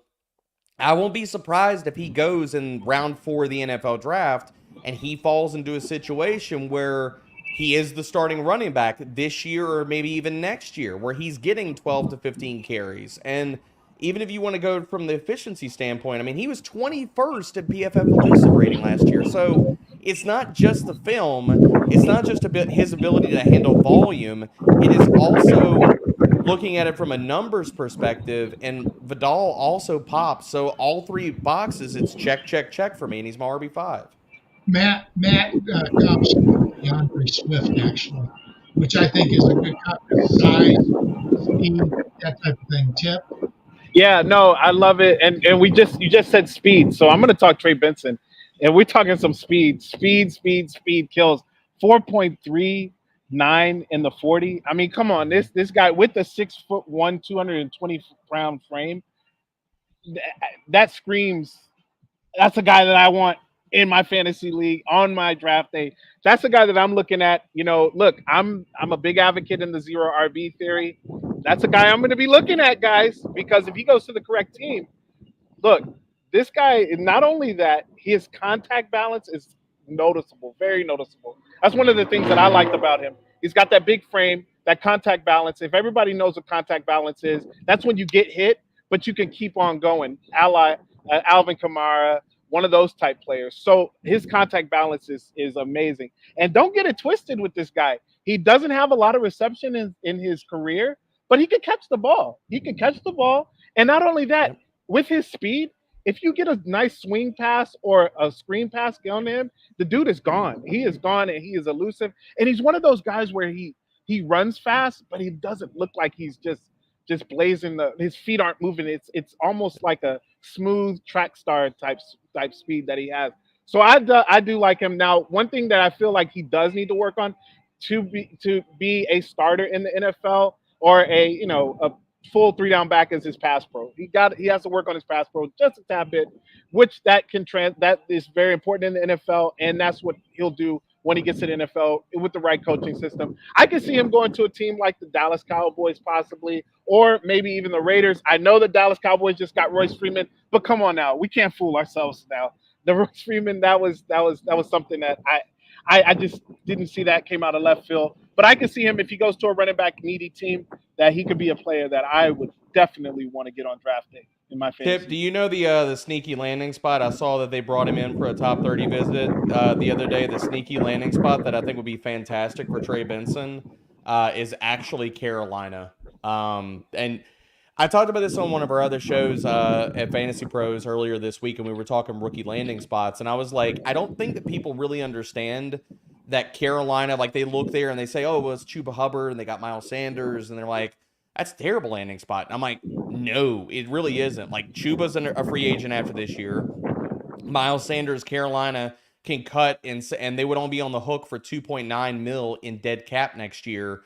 I won't be surprised if he goes in round 4 of the NFL draft and he falls into a situation where he is the starting running back this year or maybe even next year, where he's getting 12 to 15 carries. And even if you want to go from the efficiency standpoint, I mean, he was 21st at PFF elusive rating last year. So it's not just the film. It's not just his ability to handle volume. It is also looking at it from a numbers perspective, and Vidal also pops. So all 3 boxes, it's check, check, check for me, and he's my RB5. Matt comps DeAndre Swift, actually, which I think is a good comp. Size, speed, that type of thing. Tip? Yeah, no, I love it. And you just said speed. So I'm going to talk Trey Benson. And we're talking some speed. Speed kills. 4.39 in the 40. I mean, come on. This guy with the 6'1", 220-pound frame, that screams, that's a guy that I want in my fantasy league on my draft day. That's the guy that I'm looking at. Look, I'm a big advocate in the zero RB theory. That's a guy I'm going to be looking at, guys, because if he goes to the correct team, look, this guy, not only that, his contact balance is noticeable, very noticeable. That's one of the things that I liked about him. He's got that big frame, that contact balance. If everybody knows what contact balance is, that's when you get hit, but you can keep on going. Alvin Kamara, one of those type players. So his contact balance is amazing. And don't get it twisted with this guy. He doesn't have a lot of reception in his career, but he can catch the ball. He can catch the ball. And not only that, with his speed, if you get a nice swing pass or a screen pass going to him, the dude is gone. He is gone, and he is elusive. And he's one of those guys where he runs fast, but he doesn't look like he's just blazing. His feet aren't moving. It's almost like a smooth track star type speed that he has. So I do like him. Now, one thing that I feel like he does need to work on to be a starter in the NFL or a full 3-down back as his pass pro. He has to work on his pass pro just a tad bit, which that is very important in the NFL, and that's what he'll do when he gets to the NFL with the right coaching system. I can see him going to a team like the Dallas Cowboys possibly, or maybe even the Raiders. I know the Dallas Cowboys just got Royce Freeman, but come on now, we can't fool ourselves now. The Royce Freeman, that was something that I just didn't see that came out of left field. But I can see him if he goes to a running back needy team, that he could be a player that I would definitely want to get on draft day in my fantasy. Tipp, do you know the sneaky landing spot? I saw that they brought him in for a top 30 visit the other day. The sneaky landing spot that I think would be fantastic for Trey Benson is actually Carolina. And I talked about this on one of our other shows at Fantasy Pros earlier this week, and we were talking rookie landing spots. And I was like, I don't think that people really understand that Carolina, like they look there and they say, oh, well, it's Chuba Hubbard and they got Miles Sanders. And they're like, that's a terrible landing spot. And I'm like, no, it really isn't. Like Chuba's a free agent after this year. Miles Sanders, Carolina can cut and they would only be on the hook for $2.9 million in dead cap next year.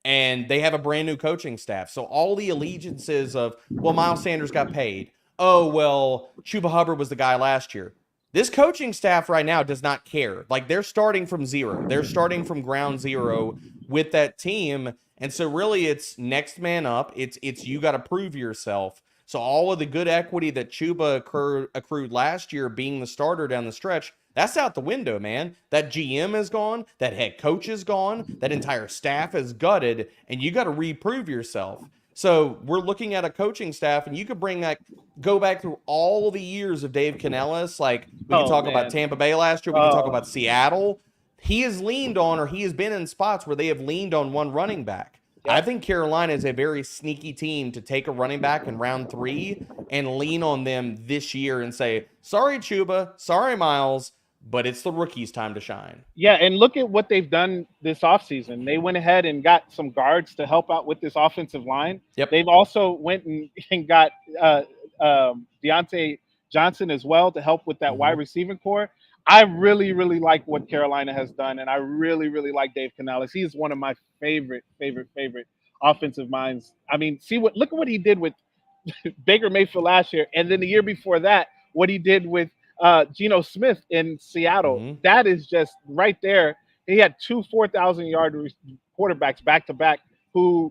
And they have a brand new coaching staff. So all the allegiances of, well, Miles Sanders got paid. Oh, well, Chuba Hubbard was the guy last year. This coaching staff right now does not care. Like, they're starting from zero. They're starting from ground zero with that team. And so really it's next man up. It's you got to prove yourself. So all of the good equity that Chuba accrued last year being the starter down the stretch, that's out the window, man. That GM is gone. That head coach is gone. That entire staff is gutted. And you got to reprove yourself. So we're looking at a coaching staff, and you could go back through all the years of Dave Canellis. Like, we can talk about Tampa Bay last year. We can talk about Seattle. He has leaned on, or he has been in spots where they have leaned on one running back. I think Carolina is a very sneaky team to take a running back in round 3 and lean on them this year and say, sorry, Chuba, sorry, Miles, but it's the rookie's time to shine. Yeah, and look at what they've done this offseason. They went ahead and got some guards to help out with this offensive line. Yep. They've also went and got Deontay Johnson as well to help with that wide receiving core. I really, really like what Carolina has done, and I really, really like Dave Canales. He is one of my favorite offensive minds. I mean, look at what he did with Baker Mayfield last year, and then the year before that, what he did with Geno Smith in Seattle. That is just right there. He had 2 4,000-yard quarterbacks back-to-back who,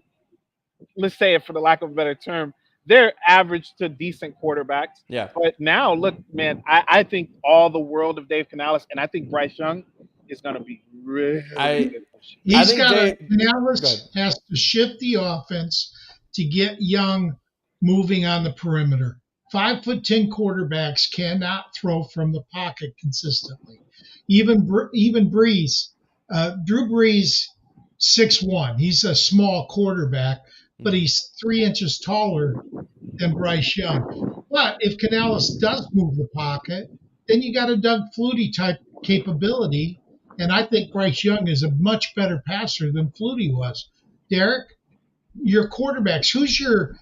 let's say it for the lack of a better term, they're average to decent quarterbacks. Yeah. But now, look, man, I think all the world of Dave Canales, and I think Bryce Young is going to be really good. Canales has to shift the offense to get Young moving on the perimeter. 5'10" quarterbacks cannot throw from the pocket consistently. Even Brees, Drew Brees, 6'1". He's a small quarterback, but he's 3 inches taller than Bryce Young. But if Canales does move the pocket, then you got a Doug Flutie type capability, and I think Bryce Young is a much better passer than Flutie was. Derek, your quarterbacks, who's your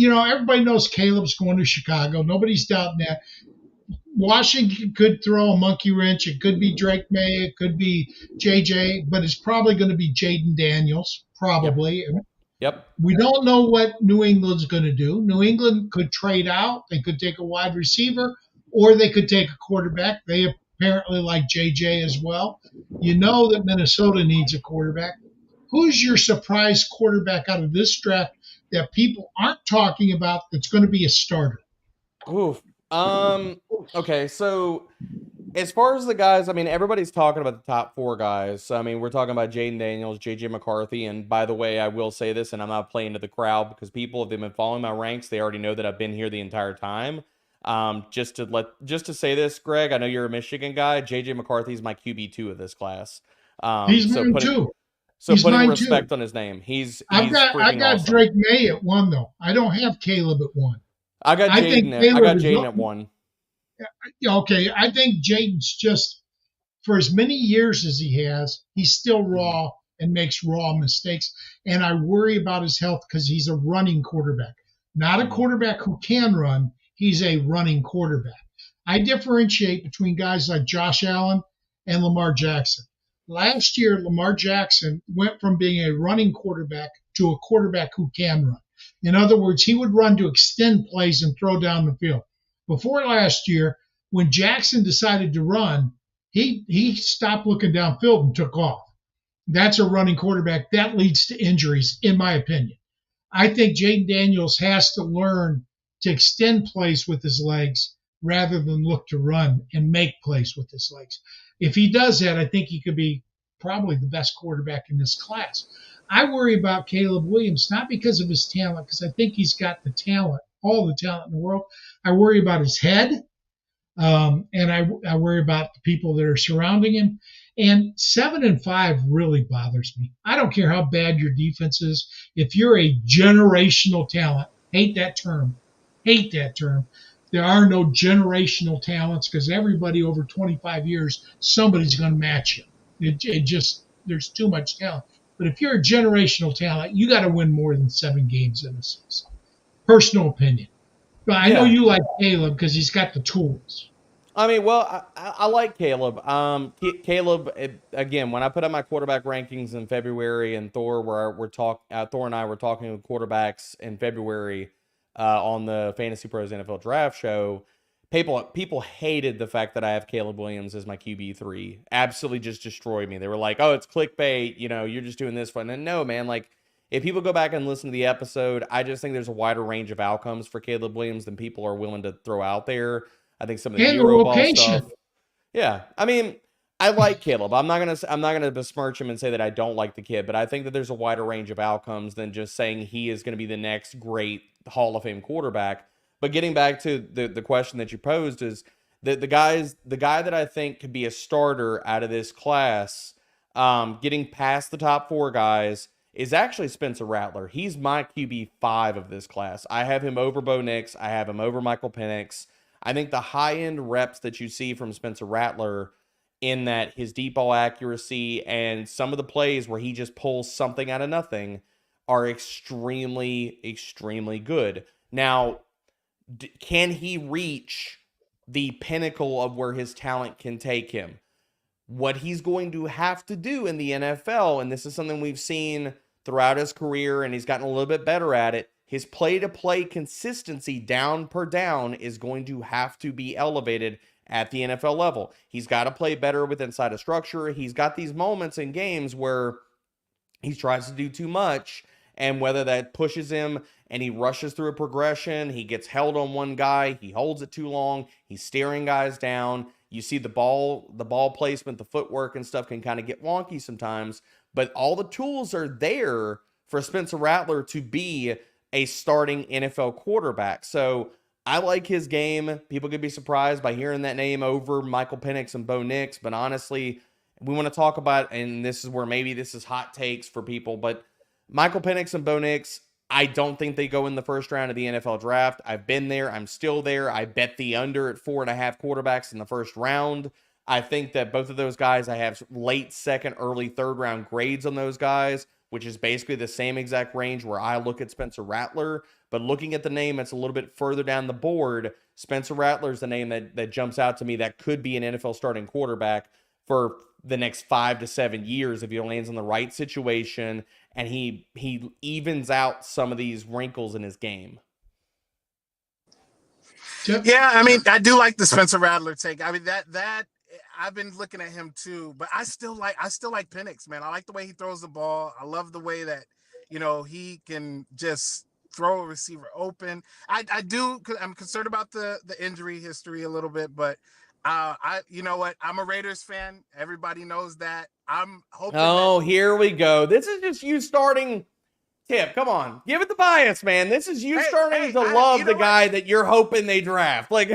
everybody knows Caleb's going to Chicago. Nobody's doubting that. Washington could throw a monkey wrench. It could be Drake May. It could be JJ, but it's probably going to be Jaden Daniels, probably. Yep. We don't know what New England's going to do. New England could trade out. They could take a wide receiver, or they could take a quarterback. They apparently like JJ as well. You know that Minnesota needs a quarterback. Who's your surprise quarterback out of this draft that people aren't talking about that's going to be a starter? Oof. Okay, so as far as the guys, I mean, everybody's talking about the top 4 guys. So, I mean, we're talking about Jaden Daniels, JJ McCarthy, and by the way, I will say this, and I'm not playing to the crowd because people, if they've been following my ranks, they already know that I've been here the entire time. Just to say this, Greg, I know you're a Michigan guy. JJ McCarthy is my QB2 of this class. He's So mine too. He's putting mine too. respect on his name. He's I freaking got awesome. Drake May at 1 though. I don't have Caleb at 1. I got Jaden at 1. Okay, I think Jaden's just, for as many years as he has, he's still raw and makes raw mistakes. And I worry about his health because he's a running quarterback, not a quarterback who can run. He's a running quarterback. I differentiate between guys like Josh Allen and Lamar Jackson. Last year, Lamar Jackson went from being a running quarterback to a quarterback who can run. In other words, he would run to extend plays and throw down the field. Before last year, when Jackson decided to run, he stopped looking downfield and took off. That's a running quarterback. That leads to injuries, in my opinion. I think Jaden Daniels has to learn to extend plays with his legs rather than look to run and make plays with his legs. If he does that, I think he could be probably the best quarterback in this class. I worry about Caleb Williams, not because of his talent, because I think he's got the talent, all the talent in the world. I worry about his head, and I worry about the people that are surrounding him. And 7-5 really bothers me. I don't care how bad your defense is. If you're a generational talent, hate that term. There are no generational talents because everybody over 25 years, somebody's going to match you. It just, there's too much talent. But if you're a generational talent, you got to win more than 7 games in a season. Personal opinion. But I know you like Caleb because he's got the tools. I mean, well, I like Caleb. Caleb, again, when I put up my quarterback rankings in February, and Thor and I were talking with quarterbacks in February on the Fantasy Pros NFL Draft Show. People hated the fact that I have Caleb Williams as my QB3. Absolutely just destroyed me. They were like, "Oh, it's clickbait. You know, you're just doing this fun." And no, man, like, if people go back and listen to the episode, I just think there's a wider range of outcomes for Caleb Williams than people are willing to throw out there. I think some of the Euro ball stuff. Yeah, I mean, I like Caleb. I'm not gonna besmirch him and say that I don't like the kid, but I think that there's a wider range of outcomes than just saying he is going to be the next great Hall of Fame quarterback. But getting back to the question that you posed is the guy that I think could be a starter out of this class, getting past the top 4 guys, is actually Spencer Rattler. He's my QB5 of this class. I have him over Bo Nix. I have him over Michael Penix. I think the high-end reps that you see from Spencer Rattler, in that his deep ball accuracy and some of the plays where he just pulls something out of nothing, are extremely, extremely good. Now, can he reach the pinnacle of where his talent can take him? What he's going to have to do in the NFL, and this is something we've seen throughout his career, and he's gotten a little bit better at it, his play-to-play consistency down per down is going to have to be elevated at the NFL level. He's got to play better with inside of structure. He's got these moments in games where he tries to do too much, and whether that pushes him and he rushes through a progression, he gets held on one guy, he holds it too long, he's staring guys down. You see the ball placement, the footwork and stuff can kind of get wonky sometimes, but all the tools are there for Spencer Rattler to be a starting NFL quarterback. So I like his game. People could be surprised by hearing that name over Michael Penix and Bo Nix, but honestly, we want to talk about, and this is where maybe this is hot takes for people, but Michael Penix and Bo Nix, I don't think they go in the first round of the NFL draft. I've been there. I'm still there. I bet the under at 4.5 quarterbacks in the first round. I think that both of those guys, I have late second, early third round grades on those guys, which is basically the same exact range where I look at Spencer Rattler. But looking at the name that's a little bit further down the board, Spencer Rattler is the name that jumps out to me that could be an NFL starting quarterback for the next 5 to 7 years if he lands in the right situation and he evens out some of these wrinkles in his game. Tip? Yeah, I mean, I do like the Spencer Rattler take. I mean, that I've been looking at him too, but I still like Penix, man. I like the way he throws the ball. I love the way that he can just throw a receiver open. I'm concerned about the injury history a little bit, but you know what? I'm a Raiders fan. Everybody knows that. I'm hoping. Oh, here we go. This is just you starting. Tip, come on. Give it the bias, man. This is you starting to love the guy that you're hoping they draft. Like,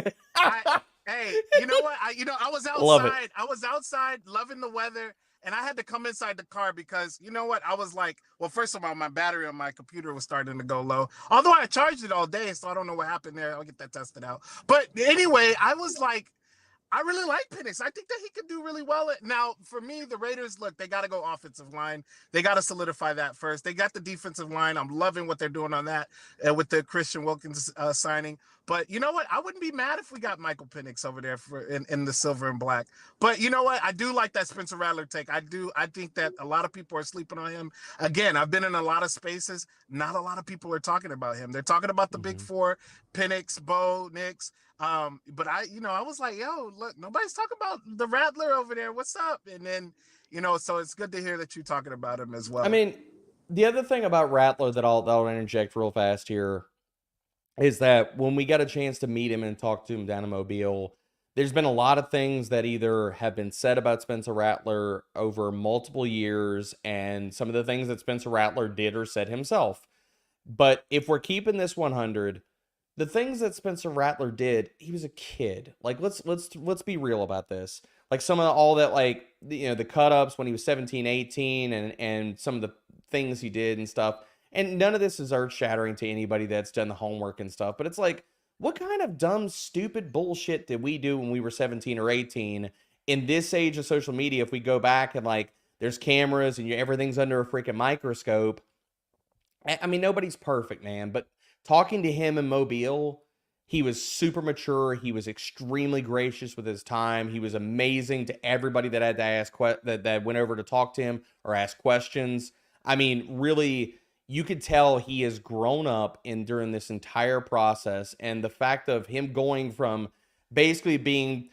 hey, you know what? I was outside. I was outside loving the weather, and I had to come inside the car because you know what? I was like, well, first of all, my battery on my computer was starting to go low. Although I charged it all day, so I don't know what happened there. I'll get that tested out. But anyway, I was like, I really like Penix. I think that he could do really well. Now, for me, the Raiders, look, they got to go offensive line. They got to solidify that first. They got the defensive line. I'm loving what they're doing on that with the Christian Wilkins signing. But you know what? I wouldn't be mad if we got Michael Penix over there in the silver and black. But you know what? I do like that Spencer Rattler take. I think that a lot of people are sleeping on him. Again, I've been in a lot of spaces. Not a lot of people are talking about him. They're talking about the big four, Penix, Bo, Nix. But I was like, yo, look, nobody's talking about the Rattler over there. What's up? And then, so it's good to hear that you're talking about him as well. I mean, the other thing about Rattler that I'll interject real fast here is that when we got a chance to meet him and talk to him down in Mobile, there's been a lot of things that either have been said about Spencer Rattler over multiple years and some of the things that Spencer Rattler did or said himself. But if we're keeping this 100, the things that Spencer Rattler did, he was a kid. Like, let's be real about this. Like some of all that, like, the cut-ups when he was 17, 18 and some of the things he did and stuff. And none of this is earth-shattering to anybody that's done the homework and stuff. But it's like, what kind of dumb, stupid bullshit did we do when we were 17 or 18 in this age of social media? If we go back and, like, there's cameras and everything's under a freaking microscope. I mean, nobody's perfect, man. But talking to him in Mobile, he was super mature. He was extremely gracious with his time. He was amazing to everybody that had to ask that went over to talk to him or ask questions. I mean, really, you could tell he has grown up during this entire process. And the fact of him going from basically being,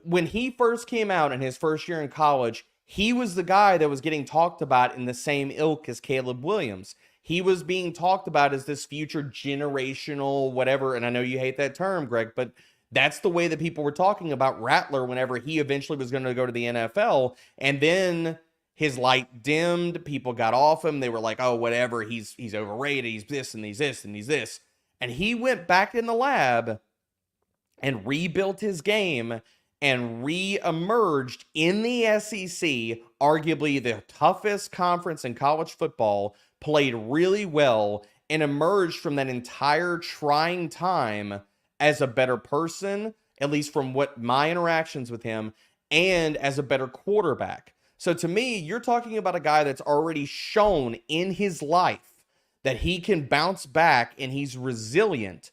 when he first came out in his first year in college, he was the guy that was getting talked about in the same ilk as Caleb Williams. He was being talked about as this future generational whatever, and I know you hate that term, Greg, but that's the way that people were talking about Rattler whenever he eventually was going to go to the NFL. And then his light dimmed, people got off him. They were like, oh, whatever, he's overrated, he's this and he's this and he's this. And he went back in the lab and rebuilt his game and re-emerged in the SEC, arguably the toughest conference in college football, played really well, and emerged from that entire trying time as a better person, at least from what my interactions with him, and as a better quarterback. So to me, you're talking about a guy that's already shown in his life that he can bounce back and he's resilient.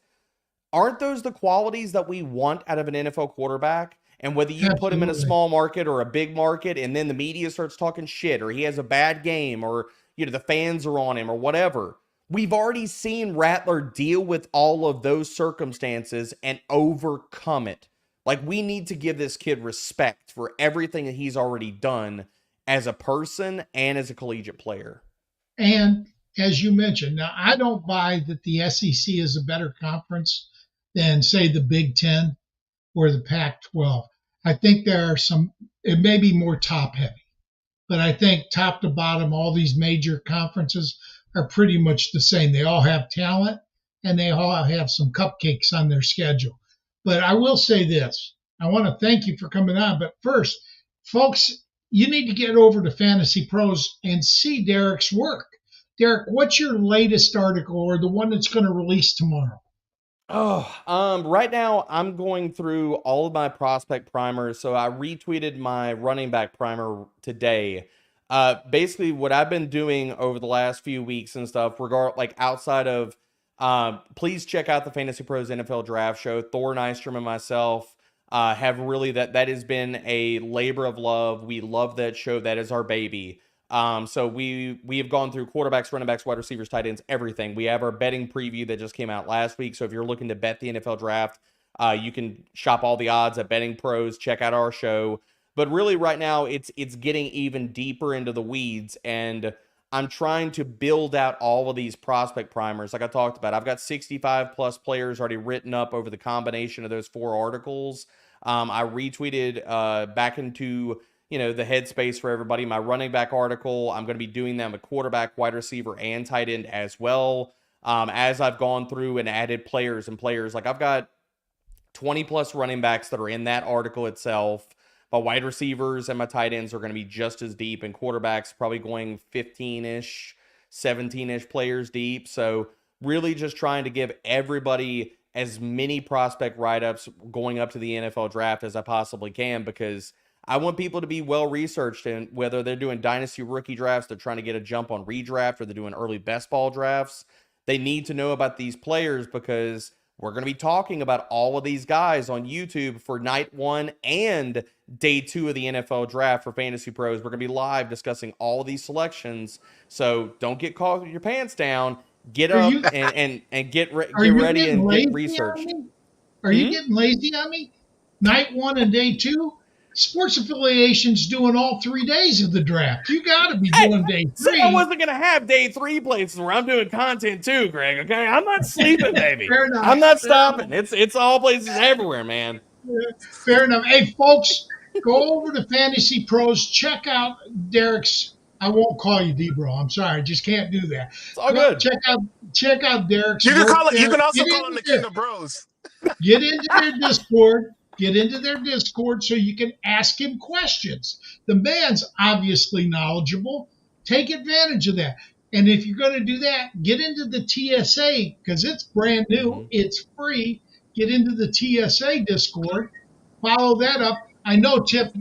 Aren't those the qualities that we want out of an NFL quarterback? And whether you put him in a small market or a big market, and then the media starts talking shit, or he has a bad game, or the fans are on him, or whatever. We've already seen Rattler deal with all of those circumstances and overcome it. Like, we need to give this kid respect for everything that he's already done as a person and as a collegiate player. And as you mentioned, now I don't buy that the SEC is a better conference than, say, the Big Ten or the Pac-12. I think there are it may be more top heavy, but I think top to bottom, all these major conferences are pretty much the same. They all have talent and they all have some cupcakes on their schedule. But I will say this, I want to thank you for coming on. But first, folks, you need to get over to Fantasy Pros and see Derek's work. Derek, what's your latest article or the one that's going to release tomorrow? Right now I'm going through all of my prospect primers. So I retweeted my running back primer today. Basically what I've been doing over the last few weeks and stuff, outside of, please check out the Fantasy Pros NFL Draft Show. Thor Nystrom and myself, have really, that has been a labor of love. We love that show. That is our baby. So we have gone through quarterbacks, running backs, wide receivers, tight ends, everything. We have our betting preview that just came out last week. So if you're looking to bet the NFL draft, You can shop all the odds at Betting Pros, check out our show. But really right now it's getting even deeper into the weeds, and I'm trying to build out all of these prospect primers like I talked about. I've got 65 plus players already written up over the combination of those 4 articles. I retweeted back into the headspace for everybody my running back article. I'm going to be doing that with quarterback, wide receiver, and tight end as well. As I've gone through and added players, like I've got 20 plus running backs that are in that article itself. My wide receivers and my tight ends are going to be just as deep, and quarterbacks probably going 15-ish, 17-ish players deep. So really just trying to give everybody as many prospect write-ups going up to the NFL draft as I possibly can, because I want people to be well-researched, and whether they're doing dynasty rookie drafts, they're trying to get a jump on redraft, or they're doing early best ball drafts, they need to know about these players, because we're going to be talking about all of these guys on YouTube for night 1 and day 2 of the NFL draft for Fantasy Pros. We're going to be live discussing all of these selections. So don't get caught with your pants down. Get up and get ready and get researched. Are you getting lazy on me? Night 1 and day 2? Sports Affiliation's doing all 3 days of the draft. You got to be doing day 3. I wasn't going to have day 3 places where I'm doing content too, Greg. Okay, I'm not sleeping, baby. I'm not stopping. It's all places everywhere, man. Fair enough. Hey, folks, go over to Fantasy Pros. Check out Derek's. I won't call you D-Bro. I'm sorry. I just can't do that. It's all good. Check out Derek's. You can also call him the King of Bros. Get into their Discord. Get into their Discord so you can ask him questions. The man's obviously knowledgeable. Take advantage of that. And if you're going to do that, get into the TSA, because it's brand new. Mm-hmm. It's free. Get into the TSA Discord. Follow that up. I know Tipp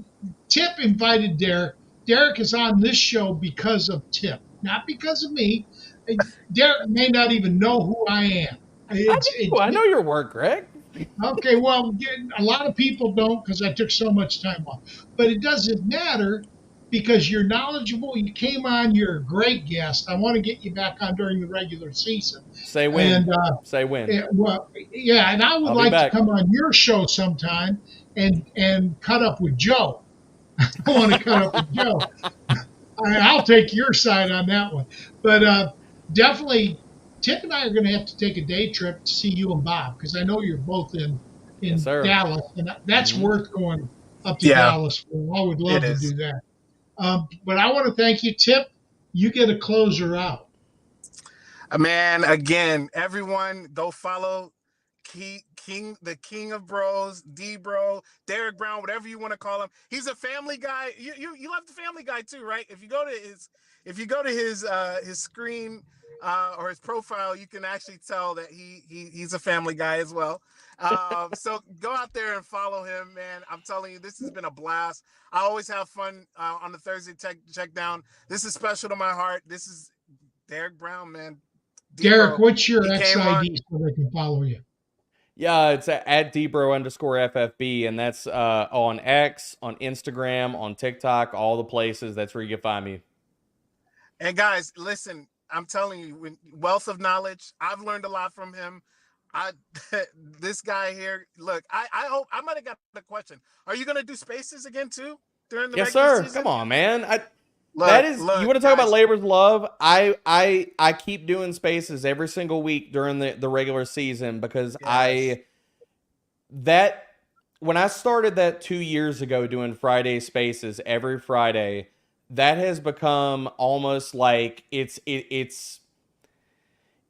invited Derek. Derek is on this show because of Tipp, not because of me. Derek may not even know who I am. I know your work, Greg. Okay, well, a lot of people don't, because I took so much time off. But it doesn't matter, because you're knowledgeable. You came on. You're a great guest. I want to get you back on during the regular season. Say when. Say when. Yeah, and I would like to come on your show sometime and cut up with Joe. I want to cut up with Joe. I'll take your side on that one. But definitely, Tipp and I are going to have to take a day trip to see you and Bob, because I know you're both in yes, Dallas, and that's worth going up to Dallas for. I would love to do that. But I want to thank you, Tipp. You get a closer out. Man, again, everyone go follow the King of Bros, D-Bro, Derek Brown, whatever you want to call him. He's a family guy. You love the Family Guy too, right? If you go to his screen or his profile, you can actually tell that he's a family guy as well. So go out there and follow him, man. I'm telling you, this has been a blast. I always have fun on the Thursday check down. This is special to my heart. This is Derek Brown, man. Derek, what's your XID so they can follow you? Yeah, it's at @Dbro_FFB, and that's on X, on Instagram, on TikTok, all the places. That's where you can find me. And guys, listen, I'm telling you, wealth of knowledge. I've learned a lot from him. This guy here, look, I hope I might have got the question. Are you going to do spaces again too during the regular season? Come on, man. You want to talk about labors of love? I keep doing spaces every single week during the regular season, because when I started that 2 years ago doing Friday spaces every Friday, that has become almost like it's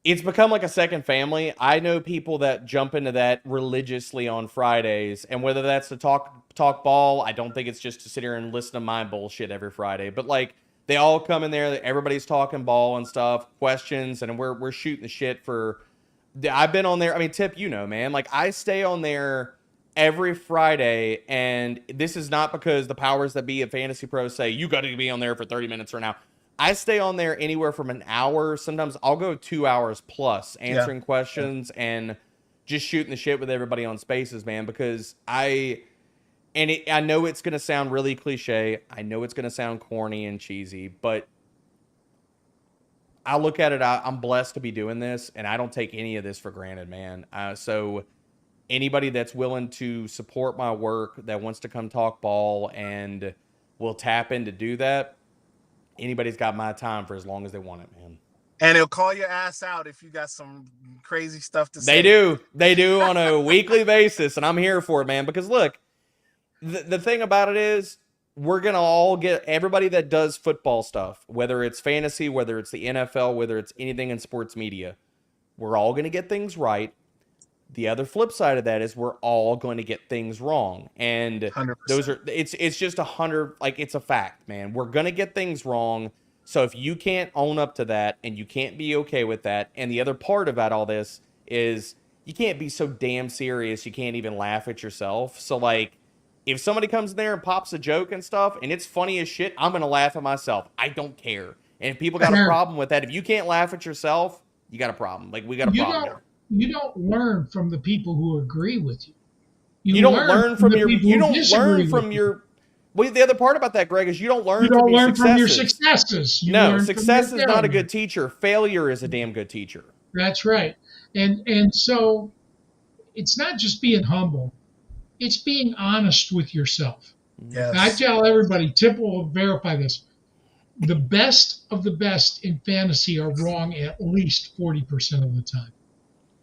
become like a second family. I know people that jump into that religiously on Fridays, and whether that's to talk ball, I don't think it's just to sit here and listen to my bullshit every Friday, but like they all come in there, everybody's talking ball and stuff, questions, and we're shooting the shit for. I've been on there. I mean, Tipp, man, like I stay on there every Friday, and this is not because the powers that be at Fantasy Pros say you got to be on there for 30 minutes or an hour. I stay on there anywhere from an hour. Sometimes I'll go 2 hours plus answering questions and just shooting the shit with everybody on spaces, man, because I know it's going to sound really cliche. I know it's going to sound corny and cheesy, but I look at it, I'm blessed to be doing this, and I don't take any of this for granted, man. So anybody that's willing to support my work, that wants to come talk ball and will tap in to do that, anybody's got my time for as long as they want it, man. And he'll call your ass out if you got some crazy stuff to say. They do on a weekly basis, and I'm here for it, man. Because look, the thing about it is, we're gonna all get, everybody that does football stuff, whether it's fantasy, whether it's the NFL, whether it's anything in sports media, we're all gonna get things right. The other flip side of that is we're all going to get things wrong. And 100%. those are, it's just 100, like, it's a fact, man. We're going to get things wrong. So if you can't own up to that and you can't be okay with that, and the other part about all this is you can't be so damn serious you can't even laugh at yourself. So, like, if somebody comes in there and pops a joke and stuff and it's funny as shit, I'm going to laugh at myself. I don't care. And if people got a problem with that, if you can't laugh at yourself, you got a problem. Like, we got a problem here. You don't learn from the people who agree with you. You don't learn from your. You don't learn from your. Well, the other part about that, Greg, is you don't learn. From your successes. No, success is not a good teacher. Failure is a damn good teacher. That's right. And so, it's not just being humble; it's being honest with yourself. Yes. And I tell everybody, Tipp will verify this. The best of the best in fantasy are wrong at least 40% of the time.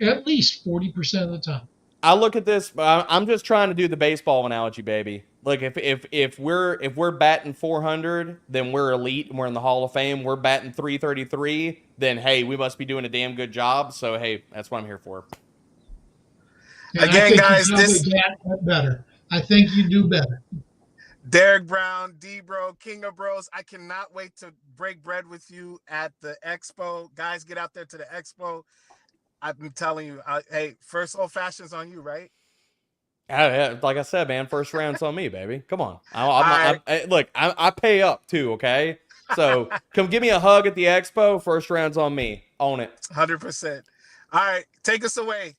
At least 40% of the time. I look at this. I'm just trying to do the baseball analogy, baby. Look, if we're batting 400, then we're elite and we're in the Hall of Fame. We're batting 333, then hey, we must be doing a damn good job. So hey, that's what I'm here for. And again, guys, this better. I think you do better. Derek Brown, D-Bro, King of Bros. I cannot wait to break bread with you at the expo. Guys, get out there to the expo. I'm telling you, hey, first old fashion's on you, right? Like I said, man, first round's on me, baby. Come on. Look, I pay up too, okay? So come give me a hug at the expo. First round's on me. Own it. 100%. All right, take us away.